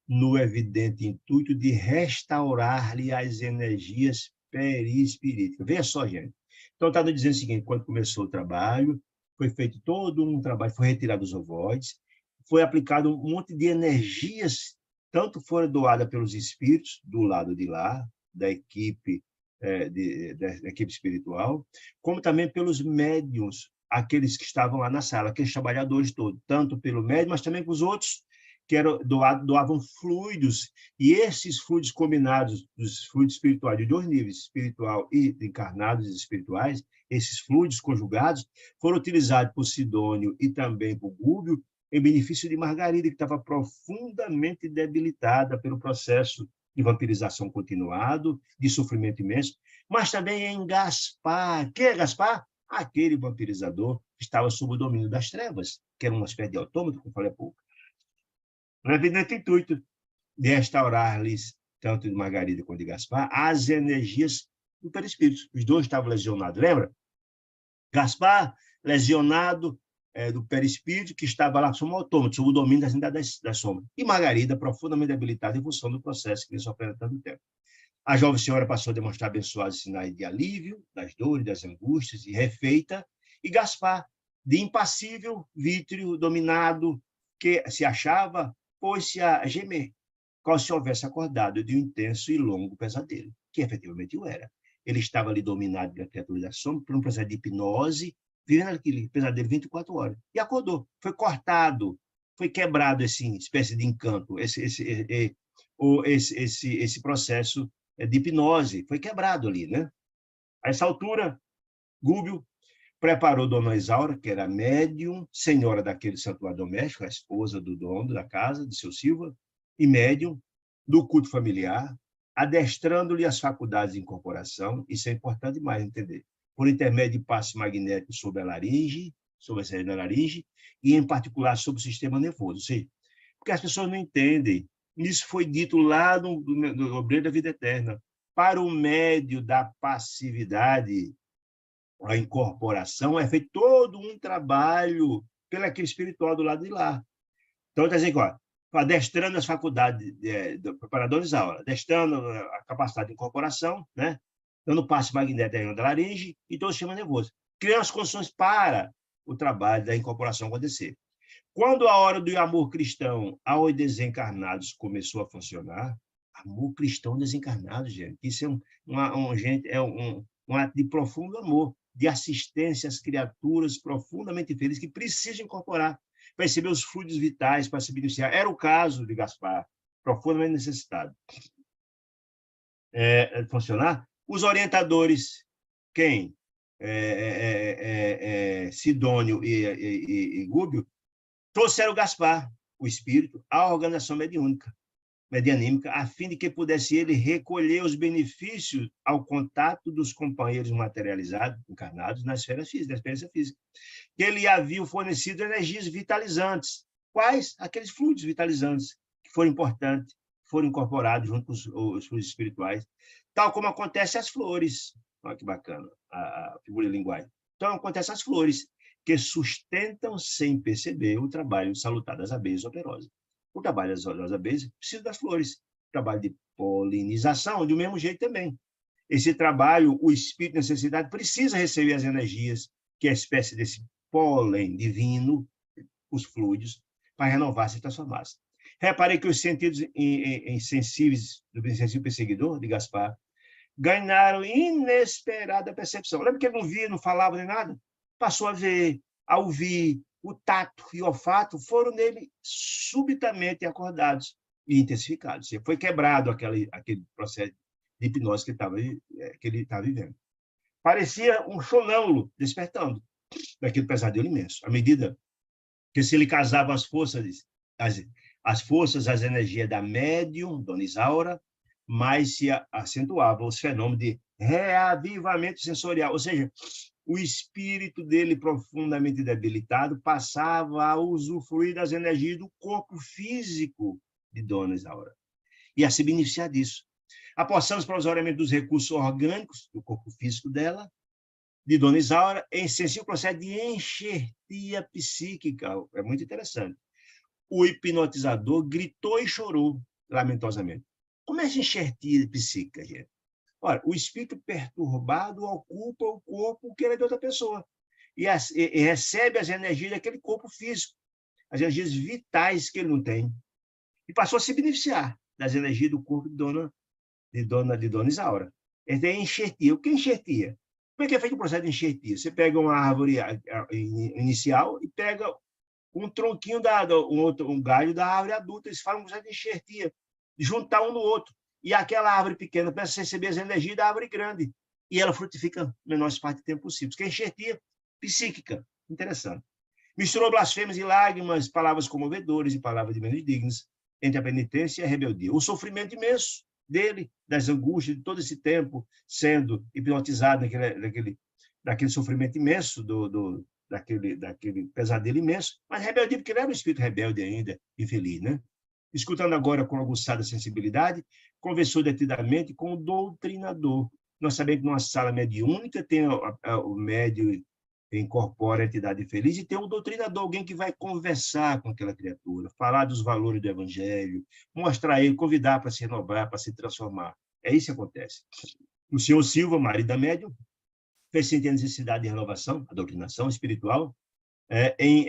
no evidente intuito de restaurar-lhe as energias perispiríticas. Veja só, gente. Então, está dizendo o seguinte, quando começou o trabalho, foi feito todo um trabalho, foi retirado os ovoides, foi aplicado um monte de energias, tanto foram doadas pelos espíritos, do lado de lá, da equipe, da equipe espiritual, como também pelos médiuns, aqueles que estavam lá na sala, aqueles trabalhadores todos, tanto pelo médium, mas também com os outros que doavam fluidos, e esses fluidos combinados, dos fluidos espirituais de 2 níveis, espiritual e encarnados e espirituais, esses fluidos conjugados, foram utilizados por Sidônio e também por Gúbio, em benefício de Margarida, que estava profundamente debilitada pelo processo de vampirização continuado, de sofrimento imenso, mas também em Gaspar. Quem é Gaspar? Aquele vampirizador que estava sob o domínio das trevas, que era uma espécie de autômato, como eu falei há pouco. No evidente intuito de restaurar-lhes, tanto de Margarida quanto de Gaspar, as energias do perispírito. Os dois estavam lesionados, lembra? Gaspar, lesionado do perispírito, que estava lá sob o autômato, sob o domínio das entidades da sombra. E Margarida, profundamente debilitada em função do processo que vem sofrendo tanto tempo. A jovem senhora passou a demonstrar abençoados sinais de alívio das dores, das angústias, e refeita, e Gaspar, de impassível vítreo dominado, que se achava, pôs-se a gemer, como se houvesse acordado de um intenso e longo pesadelo, que efetivamente o era. Ele estava ali dominado pela criatura da sombra, por um processo de hipnose, vivendo aquele pesadelo 24 horas. E acordou, foi cortado, foi quebrado essa espécie de encanto, esse processo de hipnose, foi quebrado ali, né? A essa altura, Gúbio preparou Dona Isaura, que era médium, senhora daquele santuário doméstico, a esposa do dono da casa, de seu Silva, e médium do culto familiar, adestrando-lhe as faculdades de incorporação, isso é importante demais entender, por intermédio de passe magnético sobre a laringe, sobre a saída da laringe, e em particular sobre o sistema nervoso. Ou seja, porque as pessoas não entendem. Isso foi dito lá no Obreiro da Vida Eterna. Para o médio da passividade, a incorporação, é feito todo um trabalho pelo equipe espiritual do lado de lá. Então, está dizendo, adestrando as faculdades do preparador de aula, adestrando a capacidade de incorporação, né? Dando passe magnético da laringe e todo o sistema nervoso. Criando as condições para o trabalho da incorporação acontecer. Quando a hora do amor cristão aos desencarnados começou a funcionar, amor cristão desencarnado, gente, isso é um ato de profundo amor, de assistência às criaturas profundamente felizes que precisam incorporar para receber os fluidos vitais, para se beneficiar. Era o caso de Gaspar, profundamente necessitado. Funcionar. Os orientadores, quem? Sidônio e Gúbio, trouxeram Gaspar, o espírito, à organização medianímica, a fim de que pudesse ele recolher os benefícios ao contato dos companheiros materializados, encarnados, na esfera física, na experiência física. Que ele havia fornecido energias vitalizantes. Quais? Aqueles fluidos vitalizantes que foram importantes, foram incorporados junto com os fluidos espirituais, tal como acontece às flores. Olha que bacana a figura de linguagem. Então, acontece às flores, que sustentam sem perceber o trabalho salutar das abelhas operosas. O trabalho das abelhas precisa das flores. O trabalho de polinização, do mesmo jeito também. Esse trabalho, o espírito de necessidade precisa receber as energias, que é a espécie desse pólen divino, os fluidos, para renovar-se e transformar-se. Reparei que os sentidos insensíveis do sensível perseguidor, de Gaspar, ganharam inesperada percepção. Lembra que ele não via, não falava nem nada? Passou a ver, a ouvir, o tato e o olfato foram nele subitamente acordados e intensificados. Foi quebrado aquele processo de hipnose que ele estava vivendo. Parecia um sonâmbulo despertando daquele pesadelo imenso. À medida que se lhe casavam as forças, as energias da médium, Dona Isaura, mais se acentuavam os fenômenos de reavivamento sensorial, ou seja, o espírito dele, profundamente debilitado, passava a usufruir das energias do corpo físico de Dona Isaura e a se beneficiar disso. Apossamos provisoriamente dos recursos orgânicos do corpo físico dela, de Dona Isaura, em sensível processo de enxertia psíquica. É muito interessante. O hipnotizador gritou e chorou, lamentosamente. Como é essa enxertia psíquica, gente? Ora, o espírito perturbado ocupa o corpo que era de outra pessoa e recebe as energias daquele corpo físico, as energias vitais que ele não tem, e passou a se beneficiar das energias do corpo de Dona Isaura. Então, é enxertia. O que é enxertia? Como é que é feito o processo de enxertia? Você pega uma árvore inicial e pega um tronquinho, um galho da árvore adulta, eles fazem um processo de enxertia, de juntar um no outro. E aquela árvore pequena começa a receber as energias da árvore grande. E ela frutifica no menor espaço de tempo possível. Que é enxertia psíquica. Interessante. Misturou blasfêmias e lágrimas, palavras comovedoras e palavras de menos dignas, entre a penitência e a rebeldia. O sofrimento imenso dele, das angústias de todo esse tempo, sendo hipnotizado naquele sofrimento imenso, daquele pesadelo imenso, mas rebeldia, porque ele era um espírito rebelde ainda, infeliz, né? Escutando agora com aguçada sensibilidade, conversou detidamente com o doutrinador. Nós sabemos que numa sala mediúnica tem o médium incorpora a entidade feliz e tem um doutrinador, alguém que vai conversar com aquela criatura, falar dos valores do evangelho, mostrar a ele, convidar para se renovar, para se transformar. É isso que acontece. O senhor Silva, marido da médium, fez sentir a necessidade de renovação, a doutrinação espiritual, em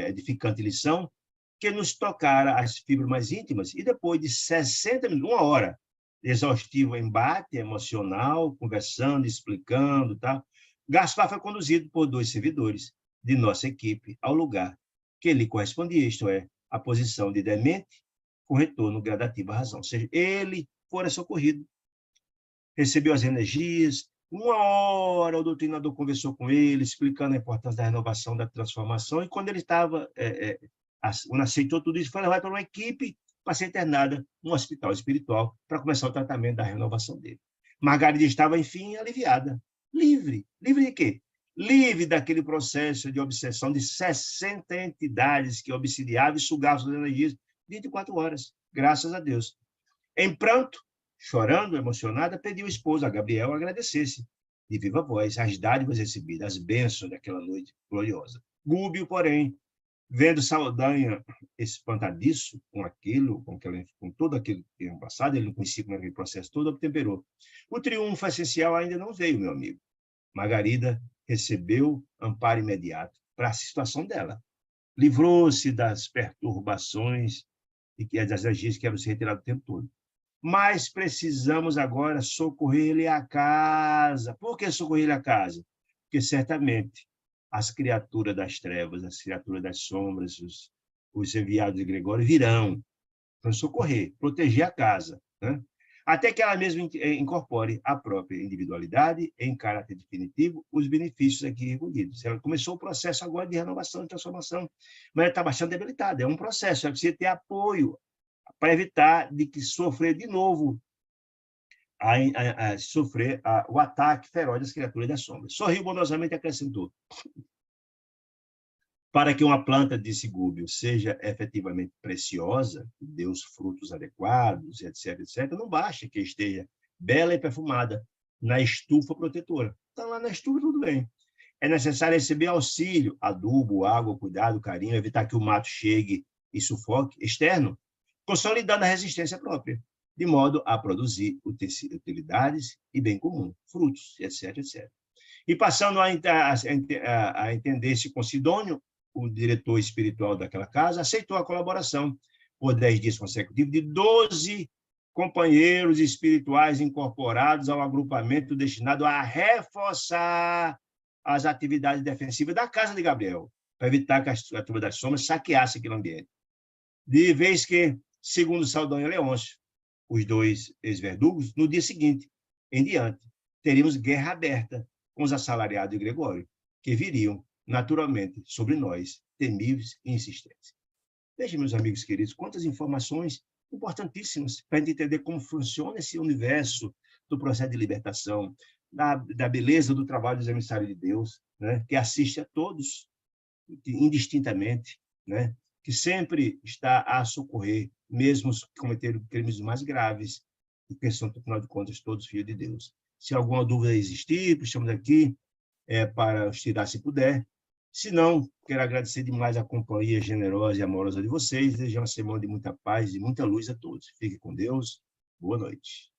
edificante lição, que nos tocara as fibras mais íntimas, e depois de 60 minutos, 1 hora, exaustivo embate emocional, conversando, explicando, tá? Gaspar foi conduzido por 2 servidores de nossa equipe ao lugar que lhe correspondia, isto é, a posição de demente com retorno gradativo à razão. Ou seja, ele fora socorrido, recebeu as energias, 1 hora o doutrinador conversou com ele, explicando a importância da renovação, da transformação, e quando ele estava, quando aceitou tudo isso, foi levado para uma equipe para ser internada num hospital espiritual para começar o tratamento da renovação dele. Margarida estava, enfim, aliviada, livre. Livre de quê? Livre daquele processo de obsessão de 60 entidades que obsidiavam e sugavam suas energias 24 horas, graças a Deus. Em pranto, chorando, emocionada, pediu ao esposo, a Gabriel, agradecesse de viva voz as dádivas recebidas, as bênçãos daquela noite gloriosa. Gúbio, porém, vendo Saldanha espantadiço com aquilo, com todo aquilo que tinha passado, ele não conhecia como era aquele processo todo, obtemperou. O triunfo essencial ainda não veio, meu amigo. Margarida recebeu amparo imediato para a situação dela. Livrou-se das perturbações e das energias que eram se retiradas o tempo todo. Mas precisamos agora socorrer-lhe a casa. Por que socorrer-lhe a casa? Porque certamente as criaturas das trevas, as criaturas das sombras, os enviados de Gregório virão para socorrer, proteger a casa, né? Até que ela mesma incorpore a própria individualidade, em caráter definitivo, os benefícios aqui recolhidos. Ela começou o processo agora de renovação e transformação, mas ela está bastante debilitada. É um processo, ela precisa ter apoio para evitar de que sofrer de novo, sofrer o ataque feroz das criaturas das sombras. Sorriu bondosamente e acrescentou: para que uma planta, disse Gúbio, seja efetivamente preciosa, dê os frutos adequados, etc., etc., não basta que esteja bela e perfumada na estufa protetora. Então, lá na estufa, tudo bem. É necessário receber auxílio, adubo, água, cuidado, carinho, evitar que o mato chegue e sufoque externo, consolidando a resistência própria, de modo a produzir utilidades e bem comum, frutos, etc., etc. E passando a entender-se com Sidônio, o diretor espiritual daquela casa, aceitou a colaboração por 10 dias consecutivos de 12 companheiros espirituais incorporados ao agrupamento destinado a reforçar as atividades defensivas da casa de Gabriel, para evitar que a turma das sombras saqueasse aquele ambiente. De vez que, segundo Saldanha e Leôncio, os 2 ex-verdugos, no dia seguinte, em diante, teríamos guerra aberta com os assalariados de Gregório, que viriam, naturalmente, sobre nós, temíveis e insistentes. Veja, meus amigos queridos, quantas informações importantíssimas para a gente entender como funciona esse universo do processo de libertação, da beleza do trabalho dos emissários de Deus, né, que assiste a todos, indistintamente, né, que sempre está a socorrer, mesmo os que cometeram crimes mais graves, porque são, afinal de contas, todos filhos de Deus. Se alguma dúvida existir, estamos aqui para os tirar se puder. Se não, quero agradecer demais a companhia generosa e amorosa de vocês, desejar uma semana de muita paz e muita luz a todos. Fique com Deus. Boa noite.